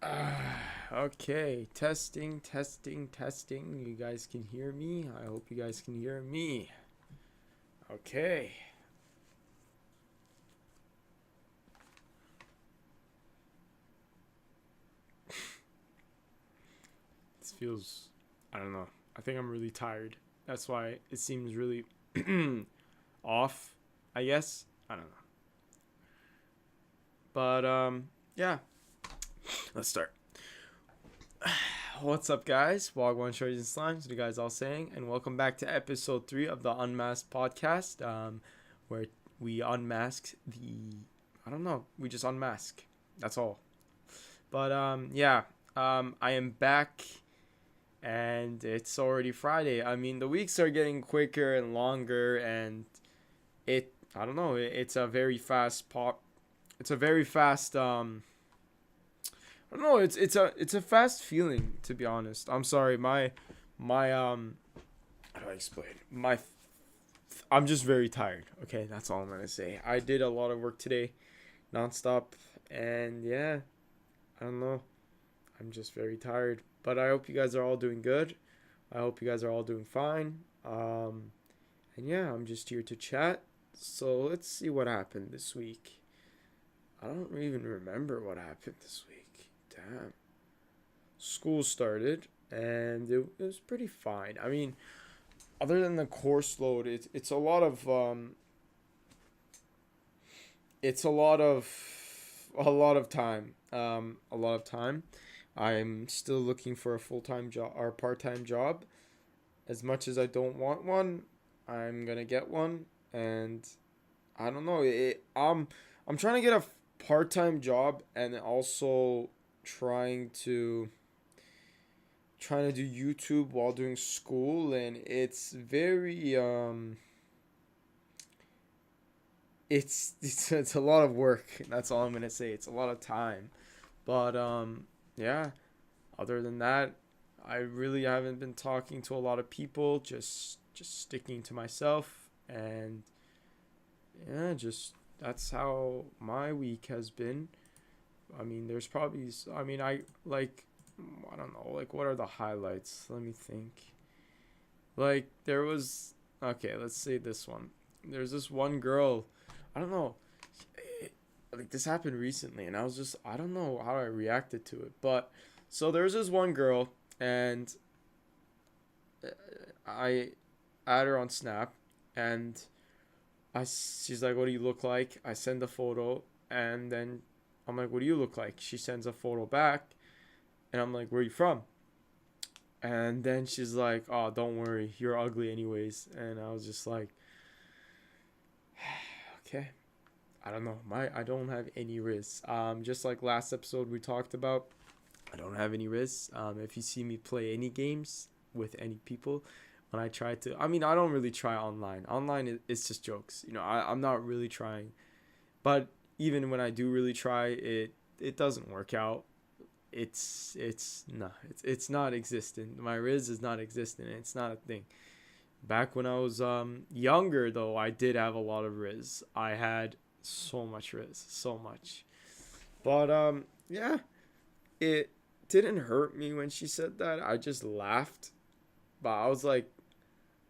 Okay, testing. You guys can hear me? I hope you guys can hear me. Okay. This feels, I don't know. I think I'm really tired. That's why it seems really off, I guess. I don't know. But, yeah. Let's start. What's up, guys? Wagwan Shorties and Slimes, you guys all saying, and welcome back to episode 3 of the Unmasked Podcast, where we unmask I don't know, we just unmask. That's all. But, I am back, and it's already Friday. I mean, the weeks are getting quicker and longer, and I don't know, it's a very fast it's a very fast, I don't know. It's a fast feeling, to be honest. I'm sorry. My how do I explain? I'm just very tired. Okay, that's all I'm gonna say. I did a lot of work today, nonstop, and yeah, I don't know. I'm just very tired. But I hope you guys are all doing good. I hope you guys are all doing fine. And yeah, I'm just here to chat. So let's see what happened this week. I don't even remember what happened this week. Damn. School started and it was pretty fine. I mean, other than the course load, it's a lot of time. A lot of time. I'm still looking for a full-time job or part-time job. As much as I don't want one, I'm gonna get one, and I don't know. I'm trying to get a part-time job and also trying to do YouTube while doing school, and it's very it's a lot of work. That's all I'm gonna say. It's a lot of time, but yeah. Other than that, I really haven't been talking to a lot of people. Just sticking to myself, and yeah, just that's how my week has been. I mean, there's probably. I mean, I don't know. Like, what are the highlights? Let me think. Like, there was. Okay, let's say this one. There's this one girl. I don't know. Like, this happened recently, and I don't know how I reacted to it. But, so there's this one girl, and I add her on Snap, and she's like, "What do you look like?" I send a photo, and then I'm like, "What do you look like?" She sends a photo back, and I'm like, "Where are you from?" And then she's like, "Oh, don't worry, you're ugly anyways." And I was just like, "Okay, I don't know. I don't have any riz. Just like last episode we talked about, I don't have any riz. If you see me play any games with any people, when I try to, I mean, I don't really try online. Online it's just jokes. I'm not really trying. But even when I do really try, it doesn't work out. It's not existent. My riz is not existent. It's not a thing. Back when I was younger, though, I did have a lot of riz. I had so much riz, so much. But yeah, it didn't hurt me when she said that. I just laughed. But I was like,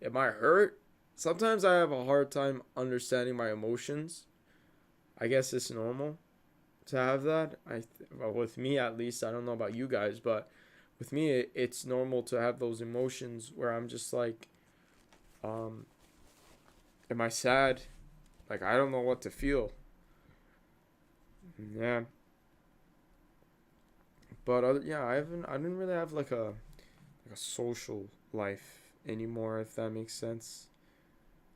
am I hurt? Sometimes I have a hard time understanding my emotions. I guess it's normal to have that. Well, with me at least, I don't know about you guys, but with me, it's normal to have those emotions where I'm just like, um, am I sad? Like, I don't know what to feel. Yeah, but yeah, I didn't really have like a social life anymore, if that makes sense.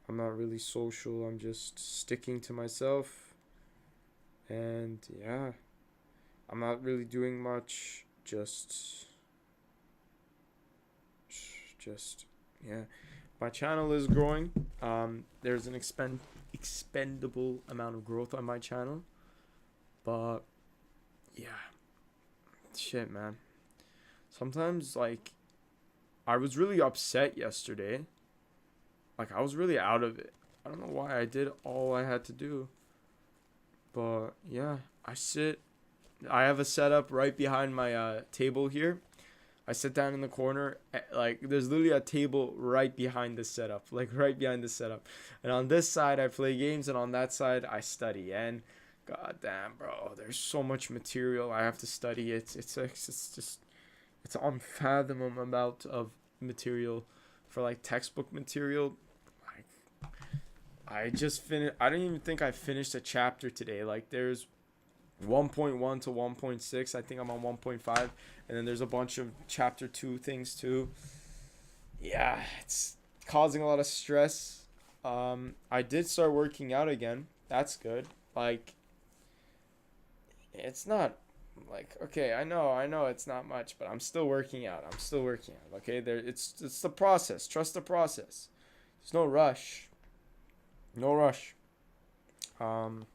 I'm not really social. I'm just sticking to myself, and yeah, I'm not really doing much. Just yeah. My channel is growing. There's an expendable amount of growth on my channel, but yeah, shit, man. Sometimes like I was really upset yesterday. Like I was really out of it. I don't know why. I did all I had to do, but yeah, I sit. I have a setup right behind my table here. I sit down in the corner, like there's literally a table right behind the setup, like right behind the setup. And on this side, I play games, and on that side, I study. And god damn, bro, there's so much material I have to study. It's just it's an unfathomable amount of material for like textbook material. Like I just finished. I don't even think I finished a chapter today. Like there's 1.1 to 1.6. I think I'm on 1.5, and then there's a bunch of chapter 2 things too. Yeah, it's causing a lot of stress. I did start working out again. That's good. Like it's not like okay, I know it's not much, but I'm still working out. I'm still working out. Okay, there it's the process. Trust the process. There's no rush. No rush. Um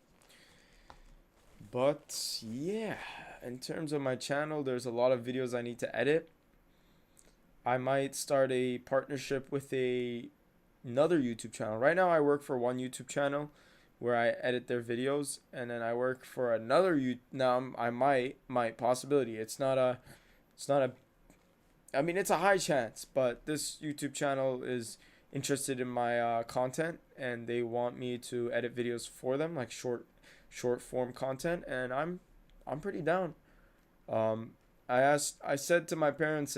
But yeah, in terms of my channel, there's a lot of videos I need to edit. I might start a partnership with another YouTube channel. Right now I work for one YouTube channel where I edit their videos, and then I work for another now I might possibility. It's not a I mean it's a high chance, but this YouTube channel is interested in my content, and they want me to edit videos for them, like short form content, and I'm pretty down. Um, I said to my parents,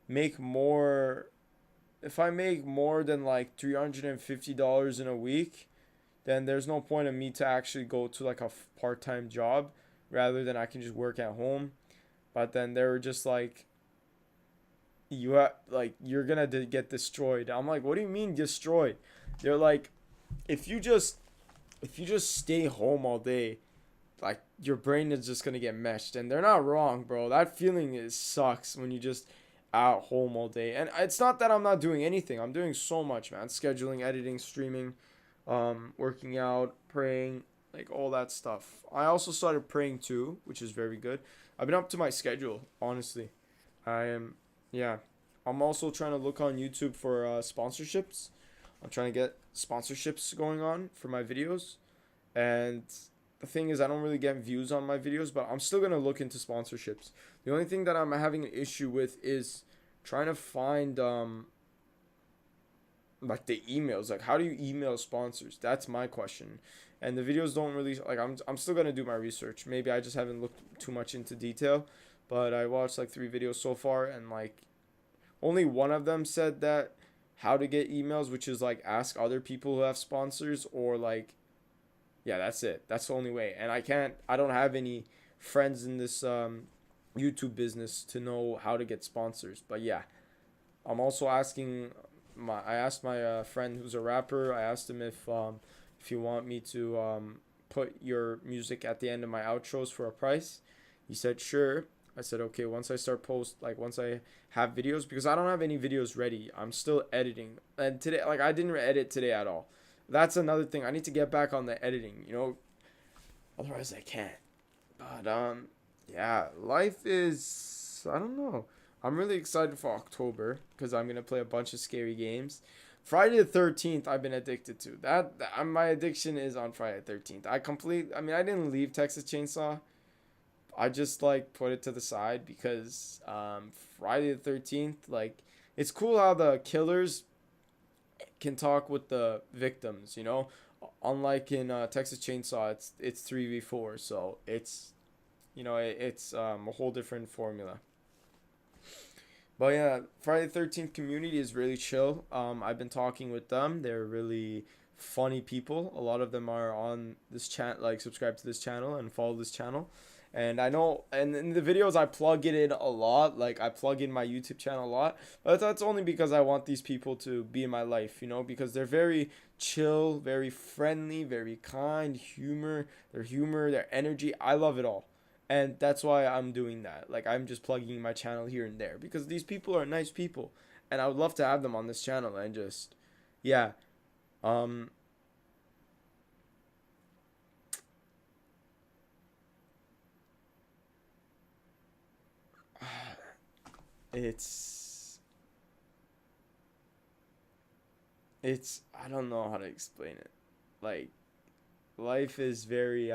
make more if I make more than like $350 in a week, then there's no point in me to actually go to like a part-time job, rather than I can just work at home. But then they were just like, you're gonna get destroyed. I'm like, what do you mean destroyed? They're like, if you just stay home all day, like your brain is just gonna get meshed. And they're not wrong, bro. That feeling sucks when you just at home all day. And it's not that I'm not doing anything. I'm doing so much, man. Scheduling, editing, streaming, working out, praying, like all that stuff. I also started praying too, which is very good. I've been up to my schedule, honestly. I am, yeah. I'm also trying to look on YouTube for sponsorships. I'm trying to get sponsorships going on for my videos. And the thing is, I don't really get views on my videos, but I'm still going to look into sponsorships. The only thing that I'm having an issue with is trying to find like the emails. Like, how do you email sponsors? That's my question. And the videos don't really, like, I'm still going to do my research. Maybe I just haven't looked too much into detail, but I watched like 3 videos so far, and like only one of them said that how to get emails, which is like ask other people who have sponsors, or like, yeah, that's it. That's the only way. And I don't have any friends in this YouTube business to know how to get sponsors. But yeah, I'm also asking I asked my friend who's a rapper. I asked him if you want me to put your music at the end of my outros for a price. He said sure. I said okay. Once I have videos, because I don't have any videos ready. I'm still editing, and today, like, I didn't edit today at all. That's another thing. I need to get back on the editing. Otherwise I can't. But yeah, life is, I don't know. I'm really excited for October because I'm gonna play a bunch of scary games. Friday the 13th, I've been addicted to. My addiction is on Friday the 13th. I mean, I didn't leave Texas Chainsaw. I just like put it to the side because Friday the 13th, like, it's cool how the killers can talk with the victims. Unlike in Texas Chainsaw, it's 3v4, so it's a whole different formula. But yeah, Friday the 13th community is really chill. I've been talking with them. They're really funny people. A lot of them are on this chat, like, subscribe to this channel and follow this channel. And I know, and in the videos I plug it in a lot. Like, I plug in my YouTube channel a lot. But that's only because I want these people to be in my life, because they're very chill, very friendly, very kind, their energy. I love it all. And that's why I'm doing that. Like, I'm just plugging my channel here and there because these people are nice people. And I would love to have them on this channel and just, yeah. Um, it's I don't know how to explain it. Like, life is very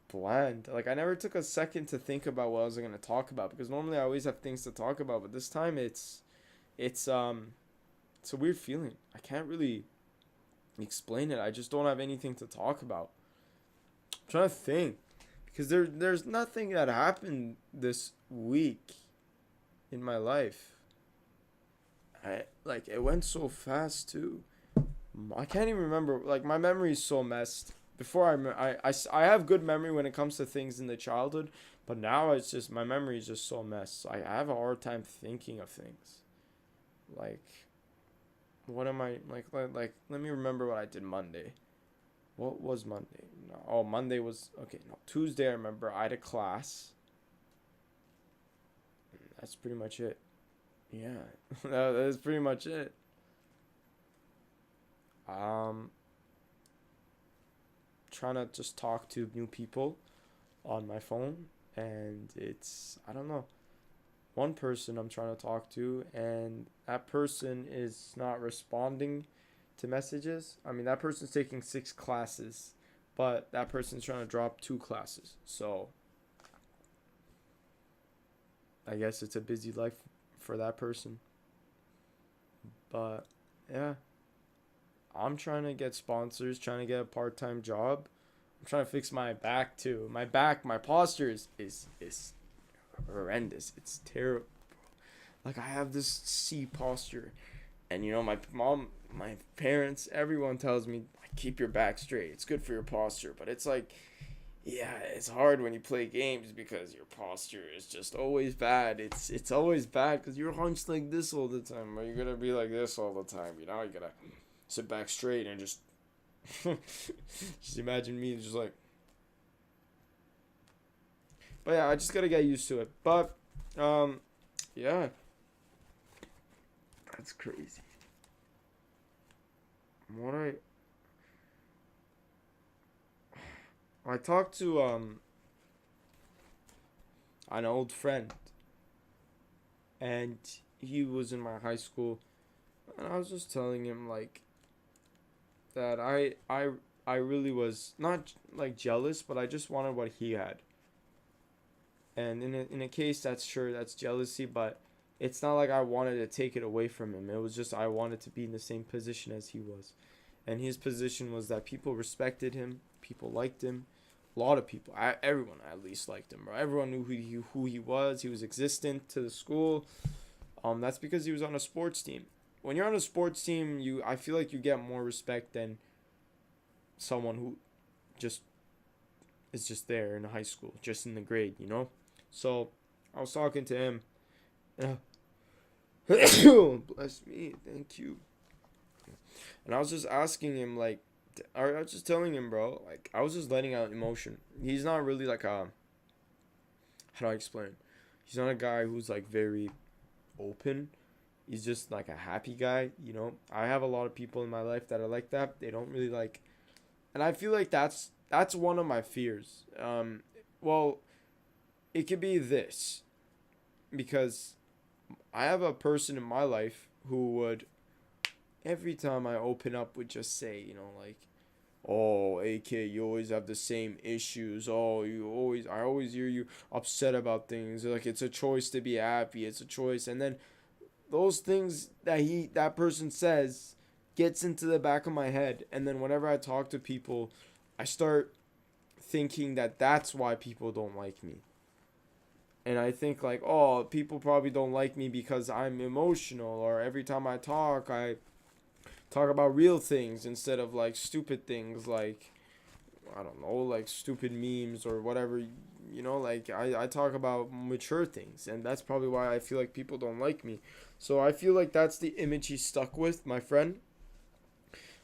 bland. Like I never took a second to think about what I was going to talk about, because normally I always have things to talk about, but this time it's it's a weird feeling. I can't really explain it. I just don't have anything to talk about. I'm trying to think, because there's nothing that happened this week in my life. I like it went so fast too. I can't even remember. Like my memory is so messed. Before I have good memory when it comes to things in the childhood, but now it's just my memory is just so messed. I have a hard time thinking of things. Like, what am I like? Let me remember what I did Monday. What was Monday? No, oh, Monday was okay. No, Tuesday I remember I had a class. That's pretty much it. Yeah, that's pretty much it. Um, Trying to just talk to new people on my phone, and it's I don't know, one person I'm trying to talk to, and that person is not responding to messages. I mean, that person's taking 6 classes, but that person's trying to drop 2 classes. So I guess it's a busy life for that person. But yeah, I'm trying to get sponsors, trying to get a part-time job. I'm trying to fix my back too. My posture is horrendous. It's terrible. Like I have this C posture, and my mom, my parents, everyone tells me keep your back straight. It's good for your posture, but it's like, yeah, it's hard when you play games because your posture is just always bad. It's always bad because you're hunched like this all the time, or you're gonna be like this all the time. You gotta sit back straight and just just imagine me just like. But yeah, I just gotta get used to it. But yeah, that's crazy. What I talked to an old friend, and he was in my high school, and I was just telling him like that I really was not like jealous, but I just wanted what he had. And in a case, that's jealousy, but it's not like I wanted to take it away from him. It was just I wanted to be in the same position as he was. And his position was that people respected him, people liked him. A lot of people, everyone at least liked him, bro. Everyone knew who he was. He was existent to the school. That's because he was on a sports team. When you're on a sports team, I feel like you get more respect than someone who just is just there in high school, just in the grade. So I was talking to him. Bless me, thank you. And I was just asking him like, I was just telling him, bro, like I was just letting out emotion. He's not really like how do I explain? He's not a guy who's like very open. He's just like a happy guy. I have a lot of people in my life that are like that. They don't really like, and I feel like that's one of my fears. Well, it could be this, because I have a person in my life who would, every time I open up, would just say, like, oh, AK, you always have the same issues. Oh, I always hear you upset about things. Like, it's a choice to be happy. It's a choice. And then those things that person says gets into the back of my head. And then whenever I talk to people, I start thinking that that's why people don't like me. And I think like, oh, people probably don't like me because I'm emotional, or every time I talk about real things instead of like stupid things, like I don't know, like stupid memes or whatever. Like I talk about mature things, and that's probably why I feel like people don't like me. So I feel like that's the image he stuck with, my friend.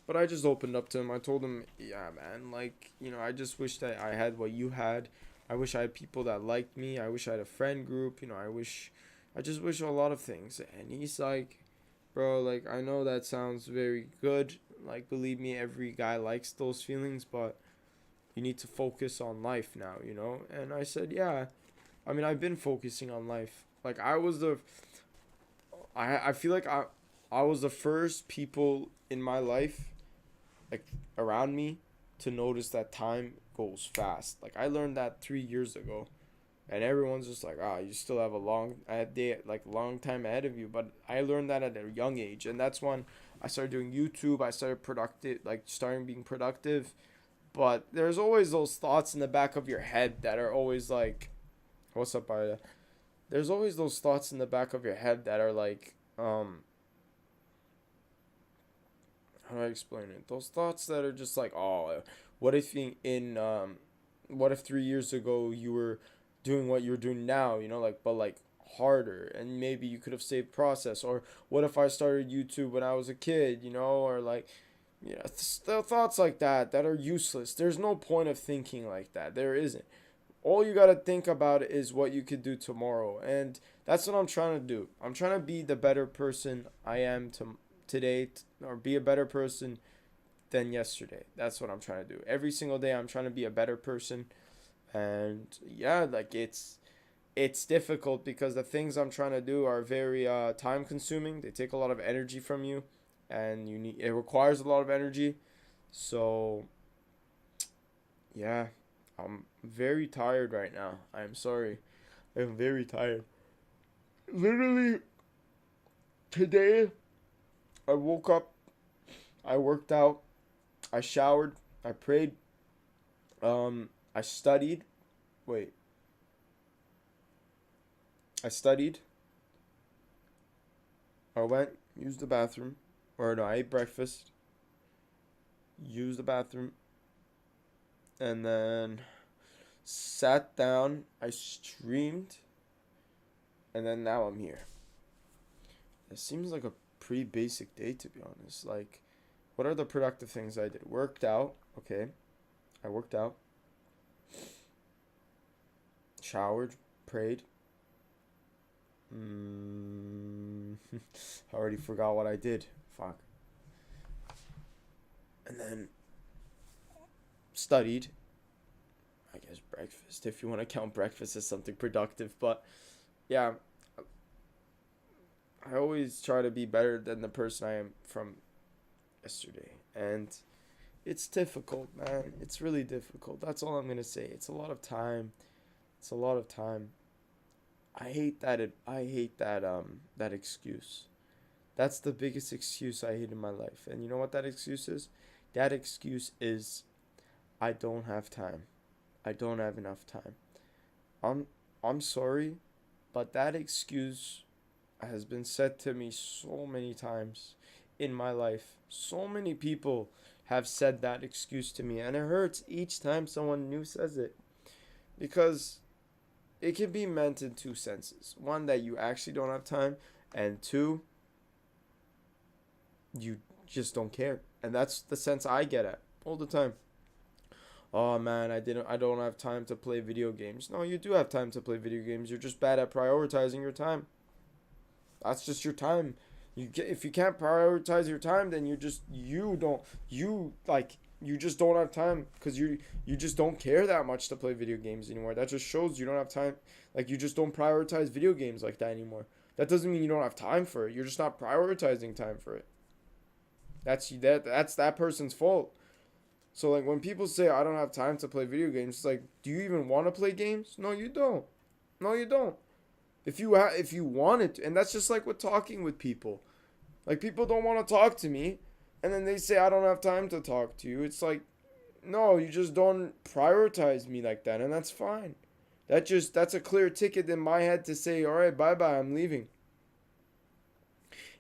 But I just opened up to him. I told him, yeah, man, like, I just wish that I had what you had. I wish I had people that liked me. I wish I had a friend group. I just wish a lot of things. And he's like, bro, like, I know that sounds very good. Like, believe me, every guy likes those feelings, but you need to focus on life now. And I said, yeah. I mean, I've been focusing on life. Like, I feel like I was the first people in my life, like, around me, to notice that time goes fast. Like I learned that 3 years ago, and everyone's just like, you still have a long time ahead of you. But I learned that at a young age, and that's when I started doing YouTube. I started starting being productive. But there's always those thoughts in the back of your head that are always like, what's up, Arya? There's always those thoughts in the back of your head that are like, how do I explain it? Those thoughts that are just like, what if what if 3 years ago you were doing what you're doing now, but like harder, and maybe you could have saved process, or what if I started YouTube when I was a kid, or like, thoughts like that are useless. There's no point of thinking like that. There isn't. All you gotta think about is what you could do tomorrow, and that's what I'm trying to do. I'm trying to be the better person I am today, or be a better person than yesterday. That's what I'm trying to do. Every single day I'm trying to be a better person. And yeah, like it's difficult because the things I'm trying to do are very time consuming. They take a lot of energy from you, and it requires a lot of energy. So yeah, I'm very tired right now. I'm sorry. I'm very tired. Literally today I woke up, I worked out, I showered, I prayed, I studied. I studied. I went, used the bathroom. Or no, I ate breakfast, used the bathroom, and then sat down. I streamed, and then now I'm here. It seems like a pretty basic day, to be honest. Like, what are the productive things I did? Worked out. Okay. I worked out. Showered. Prayed. I already forgot what I did. Fuck. And then studied. I guess breakfast, if you want to count breakfast as something productive. But yeah, I always try to be better than the person I am from yesterday. And it's difficult, man. It's really difficult. That's all I'm going to say. It's a lot of time. It's a lot of time. I hate that excuse. That's the biggest excuse I hate in my life. And you know what that excuse is? That excuse is I don't have time. I don't have enough time. I'm sorry, but that excuse has been said to me so many times in my life. So many people have said that excuse to me, and it hurts each time someone new says it, because it can be meant in two senses. One, that you actually don't have time, and two, you just don't care. And that's the sense I get at all the time. Oh man, I don't have time to play video games. No, you do have time to play video games. You're just bad at prioritizing your time. That's just your time. If you can't prioritize your time, then you just don't have time, because you just don't care that much to play video games anymore. That just shows you don't have time. Like, you just don't prioritize video games like that anymore. That doesn't mean you don't have time for it. You're just not prioritizing time for it. That's that person's fault. So like, when people say I don't have time to play video games, it's like, do you even want to play games? No, you don't. No, you don't. If you wanted to, and that's just like with talking with people. Like, people don't want to talk to me, and then they say I don't have time to talk to you. It's like, no, you just don't prioritize me like that, and that's fine. That's a clear ticket in my head to say, all right, bye-bye, I'm leaving.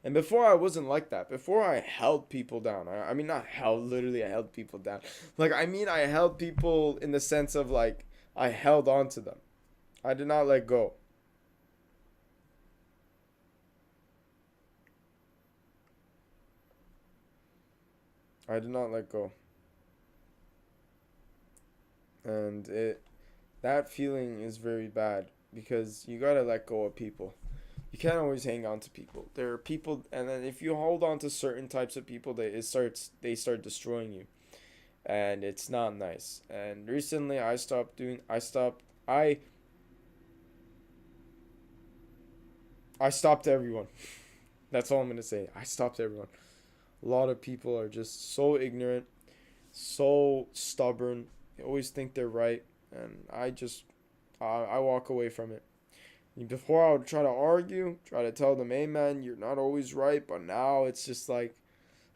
And before, I wasn't like that. Before, I held people down. I mean, not held, literally, I held people down. Like, I mean, I held people in the sense of, like, I held on to them. I did not let go. I did not let go. And that feeling is very bad, because you gotta let go of people. You can't always hang on to people. There are people, and then if you hold on to certain types of people, they start destroying you, and it's not nice. And recently, I stopped. I stopped everyone. That's all I'm gonna say. I stopped everyone. A lot of people are just so ignorant, so stubborn, They always think they're right, and I walk away from it. Before I would try to argue, try to tell them, hey man, you're not always right, but now it's just like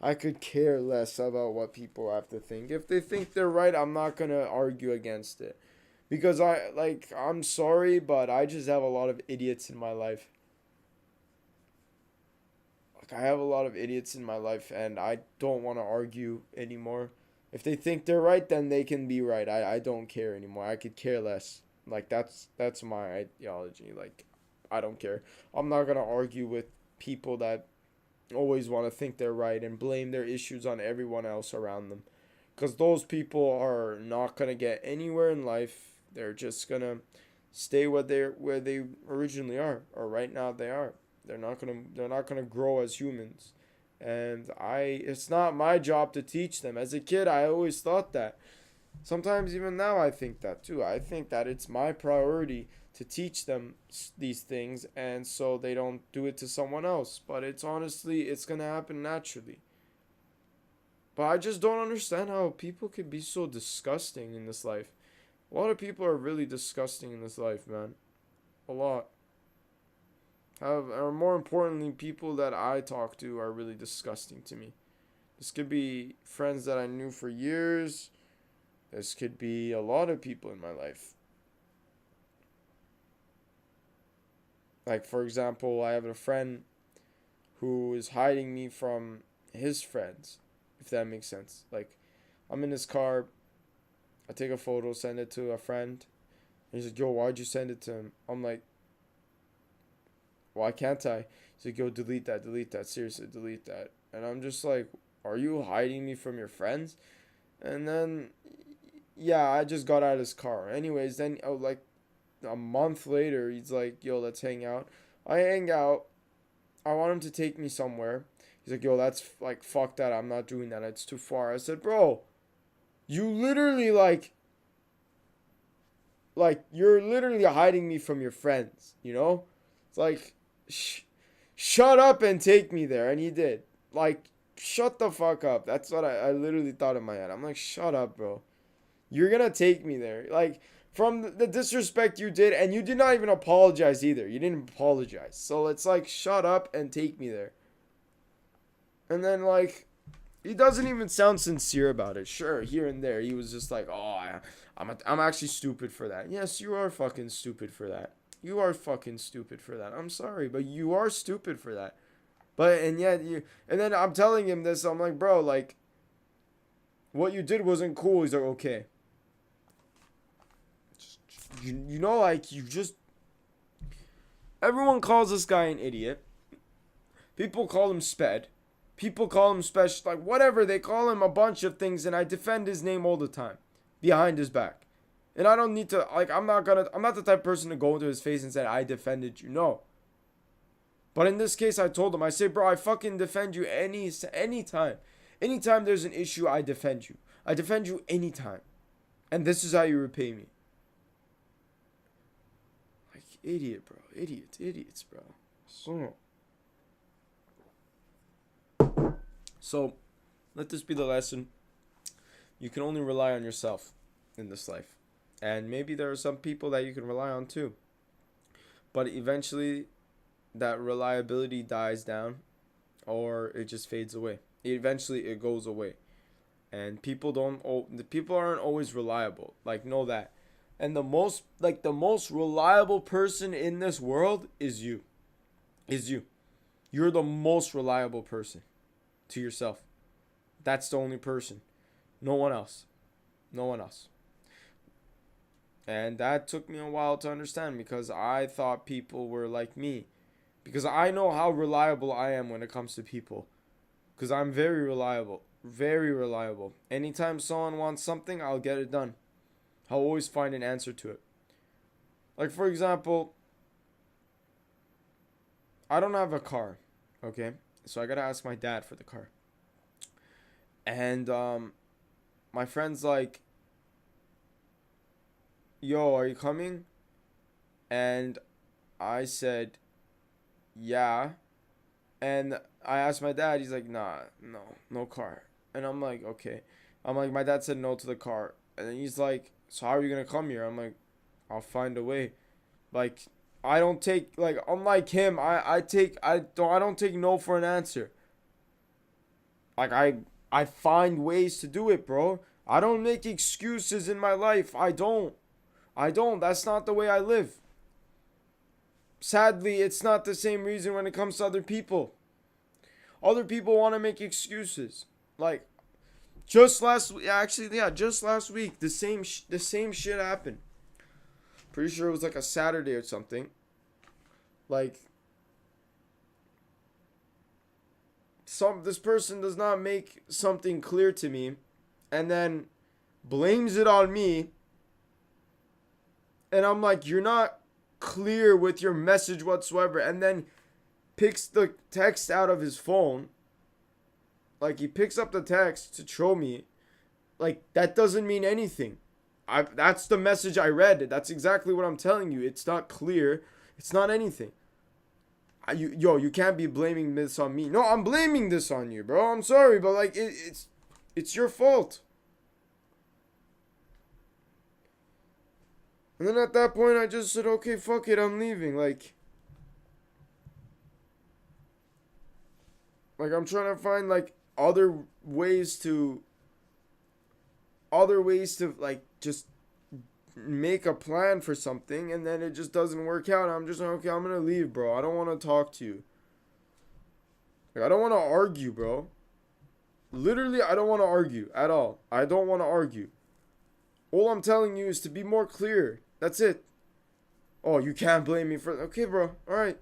I could care less about what people have to think. If they think they're right, I'm not gonna argue against it. Because I'm sorry, but I just have a lot of idiots in my life. Like, I have a lot of idiots in my life, and I don't want to argue anymore. If they think they're right, then they can be right. I don't care anymore. I could care less. Like, that's my ideology. Like, I don't care. I'm not gonna argue with people that always want to think they're right and blame their issues on everyone else around them. Because those people are not gonna get anywhere in life. They're just gonna stay where they originally are, or right now they are. They're not gonna grow as humans. And it's not my job to teach them. As a kid, I always thought that. Sometimes even now I think that too. I think that it's my priority to teach them these things, and so they don't do it to someone else. But it's gonna happen naturally. But I just don't understand how people can be so disgusting in this life. A lot of people are really disgusting in this life, man. A lot. Or more importantly, people that I talk to are really disgusting to me. This could be friends that I knew for years. This could be a lot of people in my life. Like, for example, I have a friend who is hiding me from his friends, if that makes sense. Like, I'm in his car, I take a photo, send it to a friend. He's like, yo, why'd you send it to him? I'm like, why can't I? He's like, yo, delete that, seriously, delete that. And I'm just like, are you hiding me from your friends? And then, yeah, I just got out of his car. Anyways, then, like, a month later, he's like, yo, let's hang out. I hang out. I want him to take me somewhere. He's like, yo, that's, like, fuck that. I'm not doing that. It's too far. I said, bro, you literally, you're literally hiding me from your friends, you know? It's like, shut up and take me there. And he did. Like, shut the fuck up. That's what I literally thought in my head. I'm like, shut up, bro. You're gonna take me there. Like, from the disrespect you did, and you did not even apologize either. You didn't apologize. So it's like, shut up and take me there. And then, like, he doesn't even sound sincere about it. Sure, here and there, he was just like, oh, I'm actually stupid for that. Yes, you are fucking stupid for that. You are fucking stupid for that. I'm sorry, but you are stupid for that. And then I'm telling him this. I'm like, bro, like, what you did wasn't cool. He's like, okay. You know, like, everyone calls this guy an idiot. People call him sped. People call him special, like, whatever. They call him a bunch of things, and I defend his name all the time, behind his back. And I don't need to, like, I'm not the type of person to go into his face and say, I defended you. No. But in this case, I told him, I say, bro, I fucking defend you anytime. Anytime there's an issue, I defend you. I defend you anytime. And this is how you repay me. Like, idiot, bro. Idiots, bro. So, let this be the lesson. You can only rely on yourself in this life. And maybe there are some people that you can rely on too. But eventually, that reliability dies down, or it just fades away. Eventually, it goes away. And people aren't always reliable. Like, know that. And the most reliable person in this world is you. You're the most reliable person to yourself. That's the only person. No one else. And that took me a while to understand, because I thought people were like me. Because I know how reliable I am when it comes to people. Because I'm very reliable. Very reliable. Anytime someone wants something, I'll get it done. I'll always find an answer to it. Like, for example, I don't have a car. Okay? So I gotta ask my dad for the car. And my friend's like, yo, are you coming? And I said, yeah. And I asked my dad. He's like, nah, no car. And I'm like, okay. I'm like, my dad said no to the car. And then he's like, so how are you gonna come here? I'm like, I'll find a way. Like, I don't take, like, unlike him, I don't take no for an answer. Like, I find ways to do it, bro. I don't make excuses in my life. I don't. That's not the way I live. Sadly, it's not the same reason when it comes to other people. Other people want to make excuses. Like, just last week, actually, yeah, just last week, the same shit happened. Pretty sure it was like a Saturday or something. Like, this person does not make something clear to me, and then blames it on me, and I'm like, you're not clear with your message whatsoever, and then picks the text out of his phone. Like, he picks up the text to show me. Like, that doesn't mean anything. That's the message I read. That's exactly what I'm telling you. It's not clear. It's not anything. You can't be blaming this on me. No, I'm blaming this on you, bro. I'm sorry, but like it's your fault. And then at that point, I just said, okay, fuck it, I'm leaving. Like I'm trying to find like other ways to like just make a plan for something, and then it just doesn't work out. I'm just like, okay, I'm gonna leave, bro. I don't want to talk to you. Like, I don't want to argue, bro. Literally, I don't want to argue at all. I don't want to argue. All I'm telling you is to be more clear. That's it. Oh, you can't blame me for... Okay, bro. All right.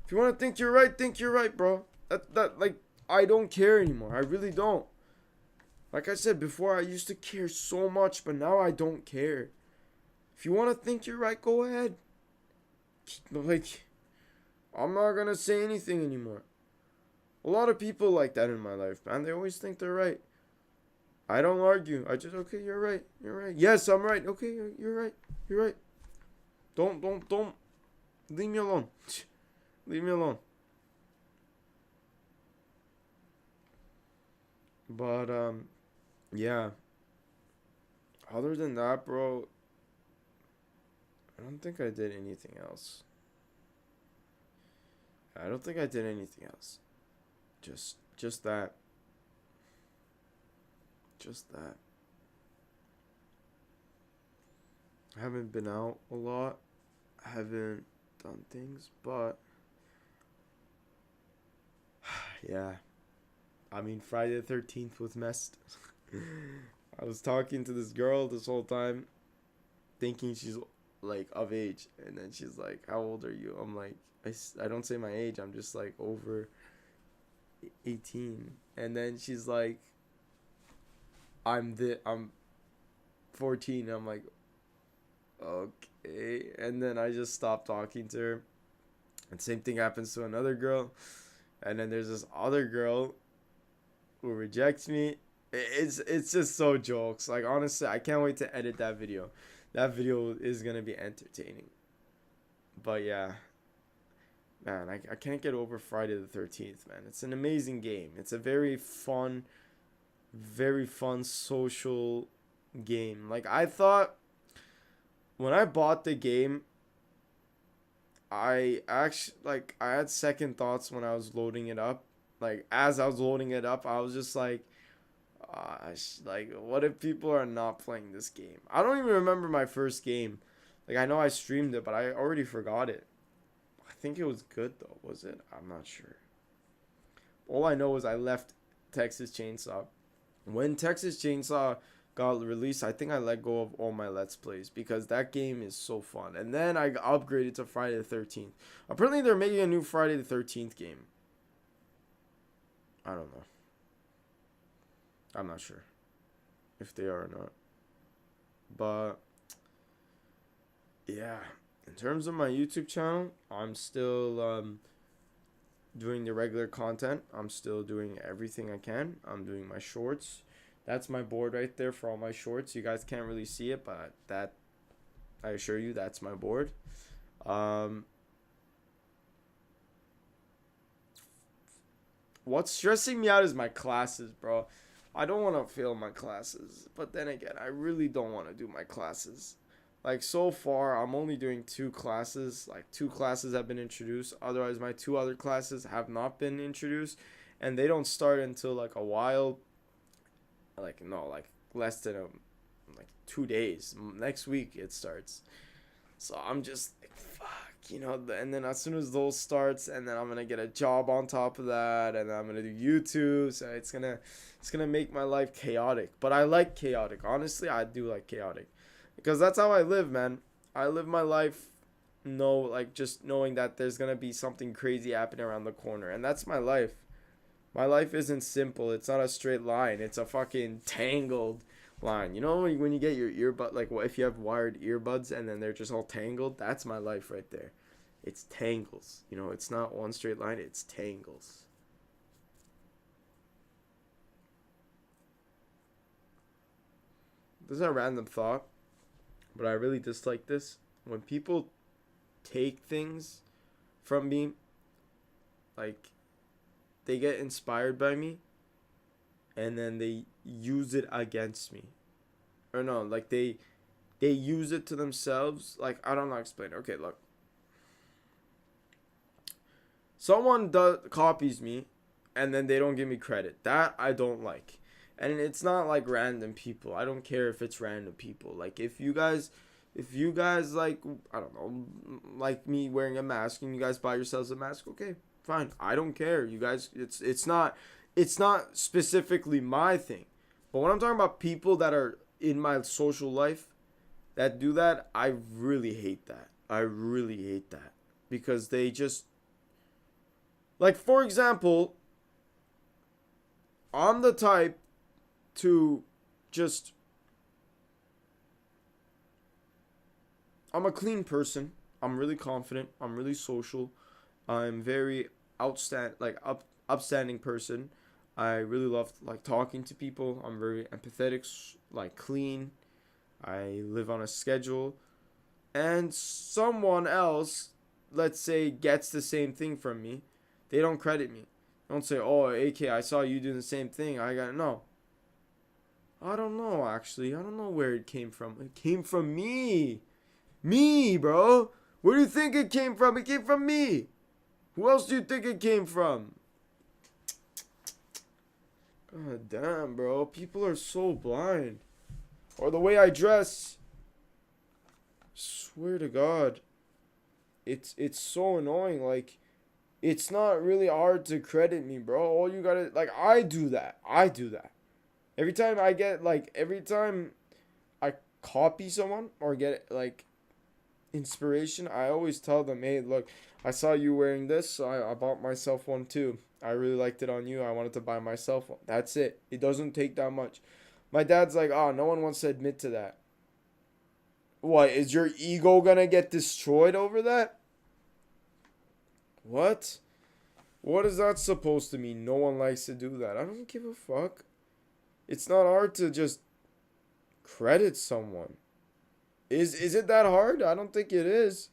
If you want to think you're right, bro. Like, I don't care anymore. I really don't. Like I said before, I used to care so much, but now I don't care. If you want to think you're right, go ahead. Like, I'm not going to say anything anymore. A lot of people like that in my life, man. They always think they're right. I don't argue. I just, okay, you're right. You're right. Yes, I'm right. Okay, you're right. You're right. Don't. Leave me alone. Leave me alone. But, yeah. Other than that, bro, I don't think I did anything else. I don't think I did anything else. Just that. Just that. I haven't been out a lot. I haven't done things, but yeah. I mean, Friday the 13th was messed. I was talking to this girl this whole time, thinking she's like of age, and then she's like, how old are you? I'm like, I don't say my age, I'm just like over 18. And then she's like, I'm 14. I'm like, okay. And then I just stopped talking to her. And same thing happens to another girl. And then there's this other girl who rejects me. It's just so jokes. Like, honestly, I can't wait to edit that video. That video is gonna be entertaining. But yeah, man, I can't get over Friday the 13th, man. It's an amazing game. It's a very fun social game. Like, I thought when I bought the game, I had second thoughts when I was loading it up. Like, as I was loading it up, I was just like, like, what if people are not playing this game? I don't even remember my first game. Like, I know I streamed it, but I already forgot it. I think it was good, though. Was it? I'm not sure. All I know is I left Texas Chainsaw. When Texas Chainsaw got released, I think I let go of all my Let's Plays because that game is so fun. And then I upgraded to Friday the 13th. Apparently, they're making a new Friday the 13th game. I don't know. I'm not sure if they are or not. But yeah, in terms of my YouTube channel, I'm still doing the regular content. I'm still doing everything I can. I'm doing my shorts. That's my board right there for all my shorts. You guys can't really see it, but that, I assure you, that's my board. What's stressing me out is my classes, bro. I don't want to fail my classes, but then again, I really don't want to do my classes. Like so far, I'm only doing two classes. Like two classes have been introduced. Otherwise, my two other classes have not been introduced, and they don't start until like a while. Like no, like less than like 2 days. Next week it starts. So I'm just like, fuck, and then as soon as those starts, and then I'm gonna get a job on top of that, and I'm gonna do YouTube. So it's gonna make my life chaotic. But I like chaotic. Honestly, I do like chaotic. Because that's how I live, man. I live my life like just knowing that there's going to be something crazy happening around the corner. And that's my life. My life isn't simple. It's not a straight line. It's a fucking tangled line. You know when you get your earbud, like what if you have wired earbuds and then they're just all tangled? That's my life right there. It's tangles. It's not one straight line. It's tangles. This is a random thought. But I really dislike this. When people take things from me, like, they get inspired by me, and then they use it against me. Or no, like, they use it to themselves. Like, I don't know how to explain it. Okay, look. Someone copies me, and then they don't give me credit. That I don't like. And it's not like random people. I don't care if it's random people. Like if you guys like, I don't know, like me wearing a mask and you guys buy yourselves a mask, okay, fine. I don't care. You guys, it's not specifically my thing. But when I'm talking about people that are in my social life that do that, I really hate that. I really hate that because they just, like, for example, I'm the type to just, I'm a clean person. I'm really confident. I'm really social. I'm very upstanding person. I really love like talking to people. I'm very empathetic, like clean. I live on a schedule. And someone else, let's say, gets the same thing from me. They don't credit me. Don't say, "Oh, AK, I saw you doing the same thing." No. I don't know, actually. I don't know where it came from. It came from me. Me, bro. Where do you think it came from? It came from me. Who else do you think it came from? God damn, bro. People are so blind. Or the way I dress. Swear to God. It's so annoying. Like, it's not really hard to credit me, bro. All you gotta, like, I do that. Every time I copy someone or get like inspiration, I always tell them, "Hey, look, I saw you wearing this, so I bought myself one too. I really liked it on you. I wanted to buy myself one." That's it. It doesn't take that much. My dad's like, "Oh, no one wants to admit to that." What, is your ego gonna get destroyed over that? What? What is that supposed to mean? No one likes to do that. I don't give a fuck. It's not hard to just credit someone. Is it that hard? I don't think it is.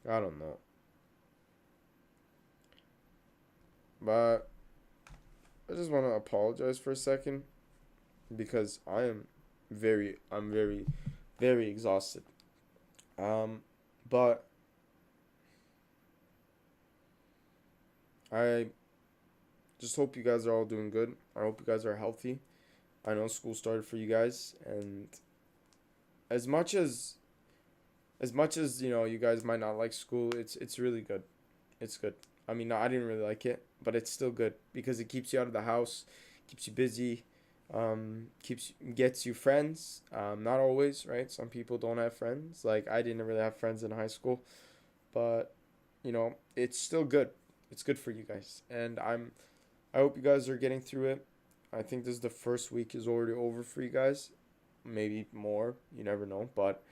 I don't know. But I just want to apologize for a second because I'm very, very exhausted. But I just hope you guys are all doing good. I hope you guys are healthy. I know school started for you guys, and as much as you guys might not like school, it's really good. It's good. I mean, I didn't really like it, but it's still good because it keeps you out of the house, keeps you busy, gets you friends. Not always, right? Some people don't have friends. Like I didn't really have friends in high school, but it's still good. It's good for you guys, and I hope you guys are getting through it. I think this is the first week is already over for you guys. Maybe more. You never know. But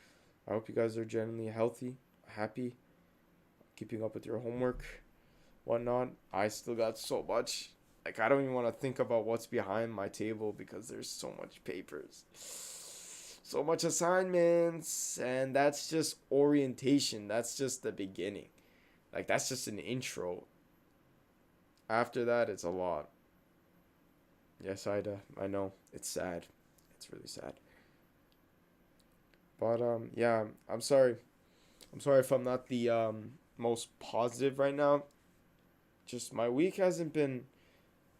I hope you guys are generally healthy, happy, keeping up with your homework, whatnot. I still got so much. Like, I don't even want to think about what's behind my table because there's so much papers. So much assignments. And that's just orientation. That's just the beginning. Like, that's just an intro. After that, it's a lot. Yes, I know. It's sad. It's really sad. But yeah, I'm sorry. I'm sorry if I'm not the most positive right now. Just my week hasn't been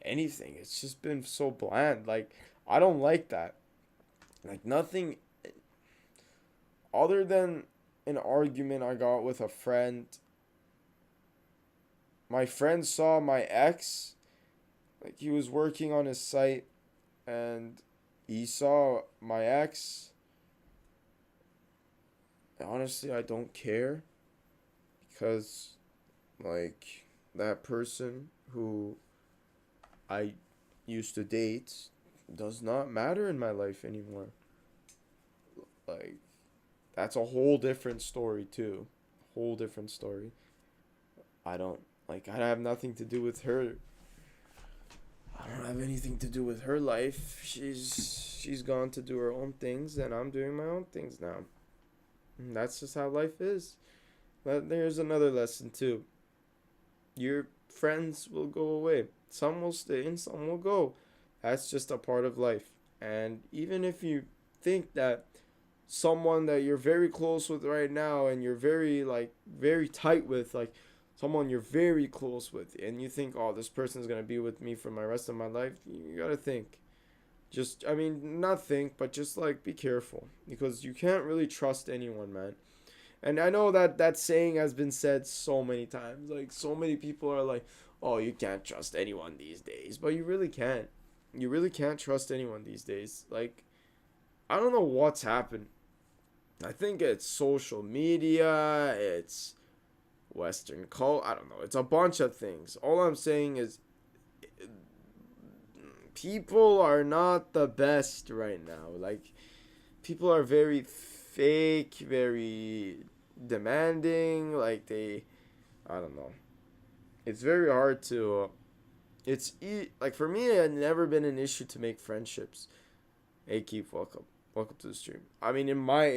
anything. It's just been so bland. Like I don't like that. Like nothing other than an argument I got with a friend. My friend saw my ex, like he was working on his site, and he saw my ex. Honestly, I don't care because like that person who I used to date does not matter in my life anymore. Like that's a whole different story too. Whole different story. I don't like I have nothing to do with her. I don't have anything to do with her life. She's gone to do her own things and I'm doing my own things now. And that's just how life is. But there's another lesson too. Your friends will go away. Some will stay and some will go. That's just a part of life. And even if you think that someone that you're very close with right now and you're very tight with, like someone you're very close with, and you think, oh, this person's gonna be with me for my rest of my life, you gotta think. Just, I mean, not think, but just like be careful because you can't really trust anyone, man. And I know that that saying has been said so many times. Like, so many people are like, oh, you can't trust anyone these days. But you really can't. You really can't trust anyone these days. Like, I don't know what's happened. I think it's social media, it's Western culture. I don't know. It's a bunch of things. All I'm saying is people are not the best right now. Like, people are very fake, very demanding. Like, I don't know. It's very hard to. Like for me, it had never been an issue to make friendships. Hey, Keith, welcome to the stream. I mean, in my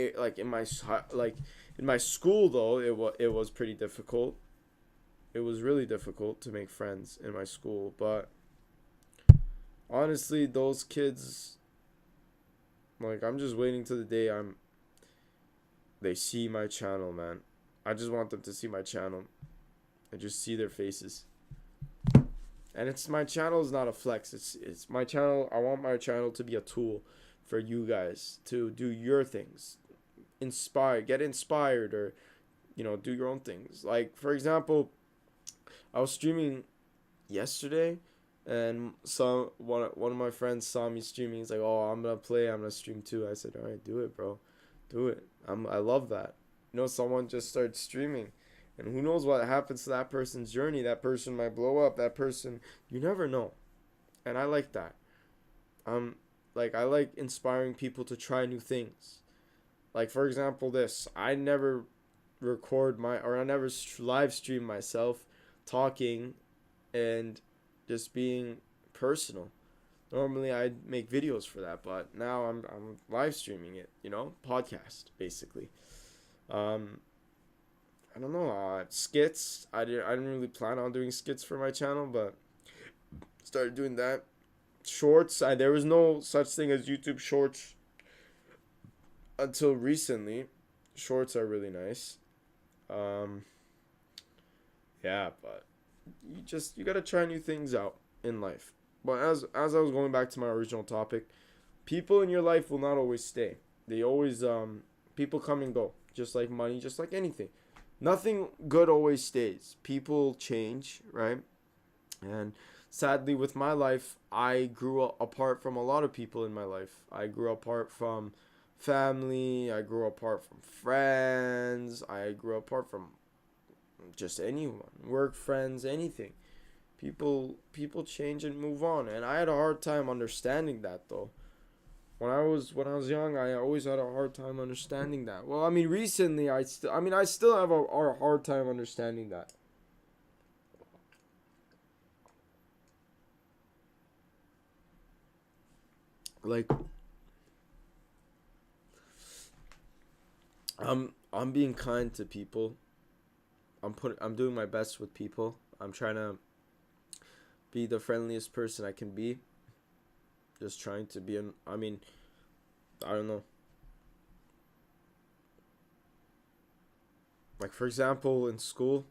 school though, it was pretty difficult. It was really difficult to make friends in my school, but honestly, those kids, like, I'm just waiting to the day they see my channel, man. I just want them to see my channel and just see their faces. And it's my channel is not a flex. It's my channel. I want my channel to be a tool for you guys to do your things, get inspired, or do your own things. Like for example, I was streaming yesterday, and one of my friends saw me streaming. He's like, "Oh, I'm gonna stream too." I said, "All right, do it, bro, do it." I love that. Someone just starts streaming, and who knows what happens to that person's journey. That person might blow up. That person, you never know, and I like that. Like I like inspiring people to try new things. Like for example, I never I never live stream myself talking and just being personal. Normally I'd make videos for that, but now I'm live streaming it, podcast basically. Um I don't know, skits. I didn't really plan on doing skits for my channel, but started doing that. Shorts, there was no such thing as YouTube Shorts until recently. Shorts are really nice. Um yeah, but you got to try new things out in life. But as I was going back to my original topic, people in your life will not always stay. They always people come and go, just like money, just like anything. Nothing good always stays. People change, right? And sadly with my life, I grew up apart from a lot of people in my life. I grew apart from family, I grew apart from friends, I grew apart from just anyone, work friends, anything. People change and move on, and I had a hard time understanding that though. When I was young, I always had a hard time understanding that. Well, I mean, recently I still have a hard time understanding that. Like I'm being kind to people. I'm doing my best with people. I'm trying to be the friendliest person I can be. just trying to be I mean, I don't know. Like, for example, in school,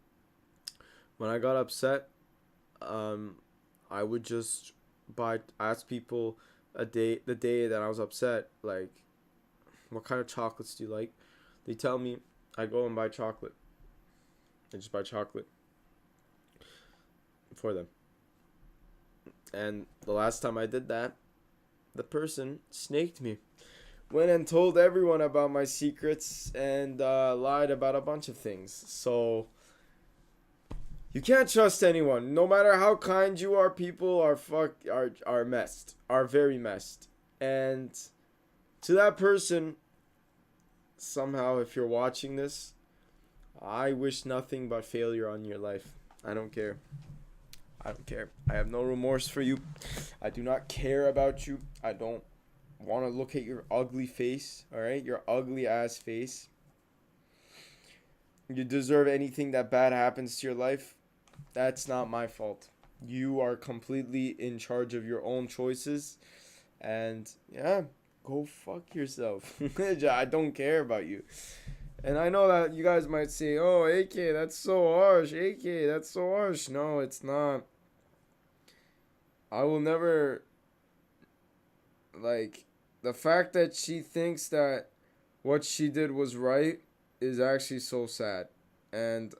when I got upset, I would just ask people the day that I was upset, like, what kind of chocolates do you like? They tell me, I go and buy chocolate. I just buy chocolate for them. And the last time I did that, the person snaked me. Went and told everyone about my secrets and lied about a bunch of things. So you can't trust anyone. No matter how kind you are, people are messed. Are very messed. And to that person, somehow, if you're watching this, I wish nothing but failure on your life. I don't care. I don't care. I have no remorse for you. I do not care about you. I don't want to look at your ugly face, all right? Your ugly ass face. You deserve anything that bad happens to your life. That's not my fault. You are completely in charge of your own choices. And yeah, go fuck yourself. I don't care about you. And I know that you guys might say, oh, AK, that's so harsh. AK, that's so harsh. No, it's not. I will never, like, the fact that she thinks that what she did was right is actually so sad. And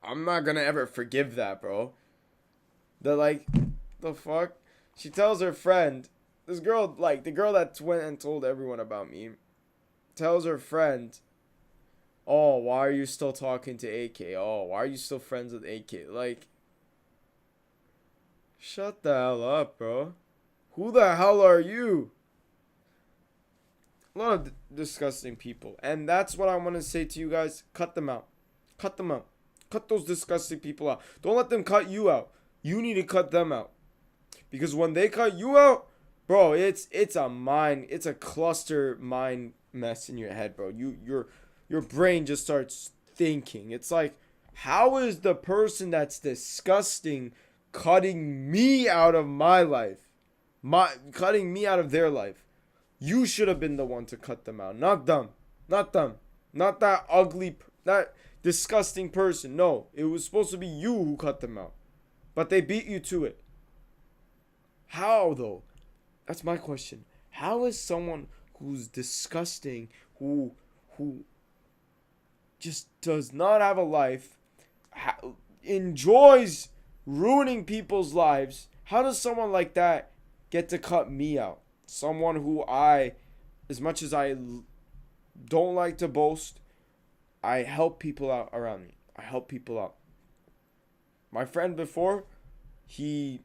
I'm not gonna ever forgive that, bro. The fuck? She tells her friend, this girl, like, the girl that went and told everyone about me, tells her friend, oh, why are you still talking to AK? Oh, why are you still friends with AK? Like, shut the hell up, bro. Who the hell are you? A lot of disgusting people. And that's what I want to say to you guys. Cut them out. Cut them out. Cut those disgusting people out. Don't let them cut you out. You need to cut them out. Because when they cut you out, bro, it's a cluster mind mess in your head, bro. Your brain just starts thinking. It's like, how is the person that's disgusting cutting me out of my life? Cutting me out of their life. You should have been the one to cut them out. Not them. Not them. Not that ugly, that disgusting person. No, it was supposed to be you who cut them out. But they beat you to it. How, though? That's my question. How is someone who's disgusting, who just does not have a life, enjoys ruining people's lives, how does someone like that get to cut me out? Someone who as much as I don't like to boast, I help people out around me. I help people out. My friend before, he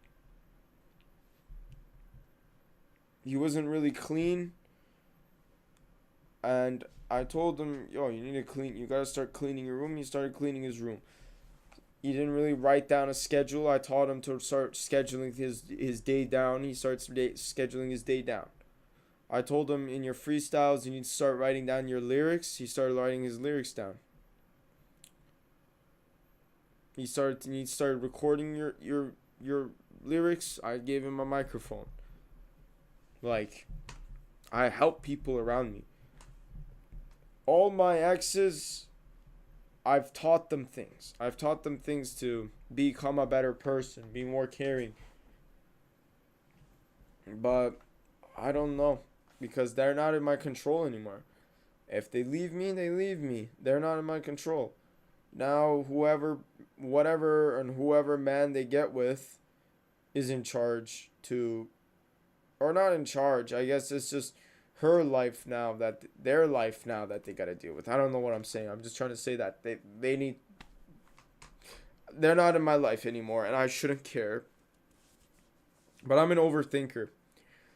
wasn't really clean. And I told him, yo, you gotta start cleaning your room. He started cleaning his room. He didn't really write down a schedule. I taught him to start scheduling his day down. He starts scheduling his day down. I told him, in your freestyles, you need to start writing down your lyrics. He started writing his lyrics down. He started recording your lyrics. I gave him a microphone. Like, I help people around me. All my exes, I've taught them things. I've taught them things to become a better person, be more caring. But I don't know, because they're not in my control anymore. If they leave me, they leave me. They're not in my control. Now, whoever man they get with is in charge or not in charge. I guess it's just their life now that they gotta deal with. I don't know what I'm saying. I'm just trying to say that they're not in my life anymore, and I shouldn't care. But I'm an overthinker,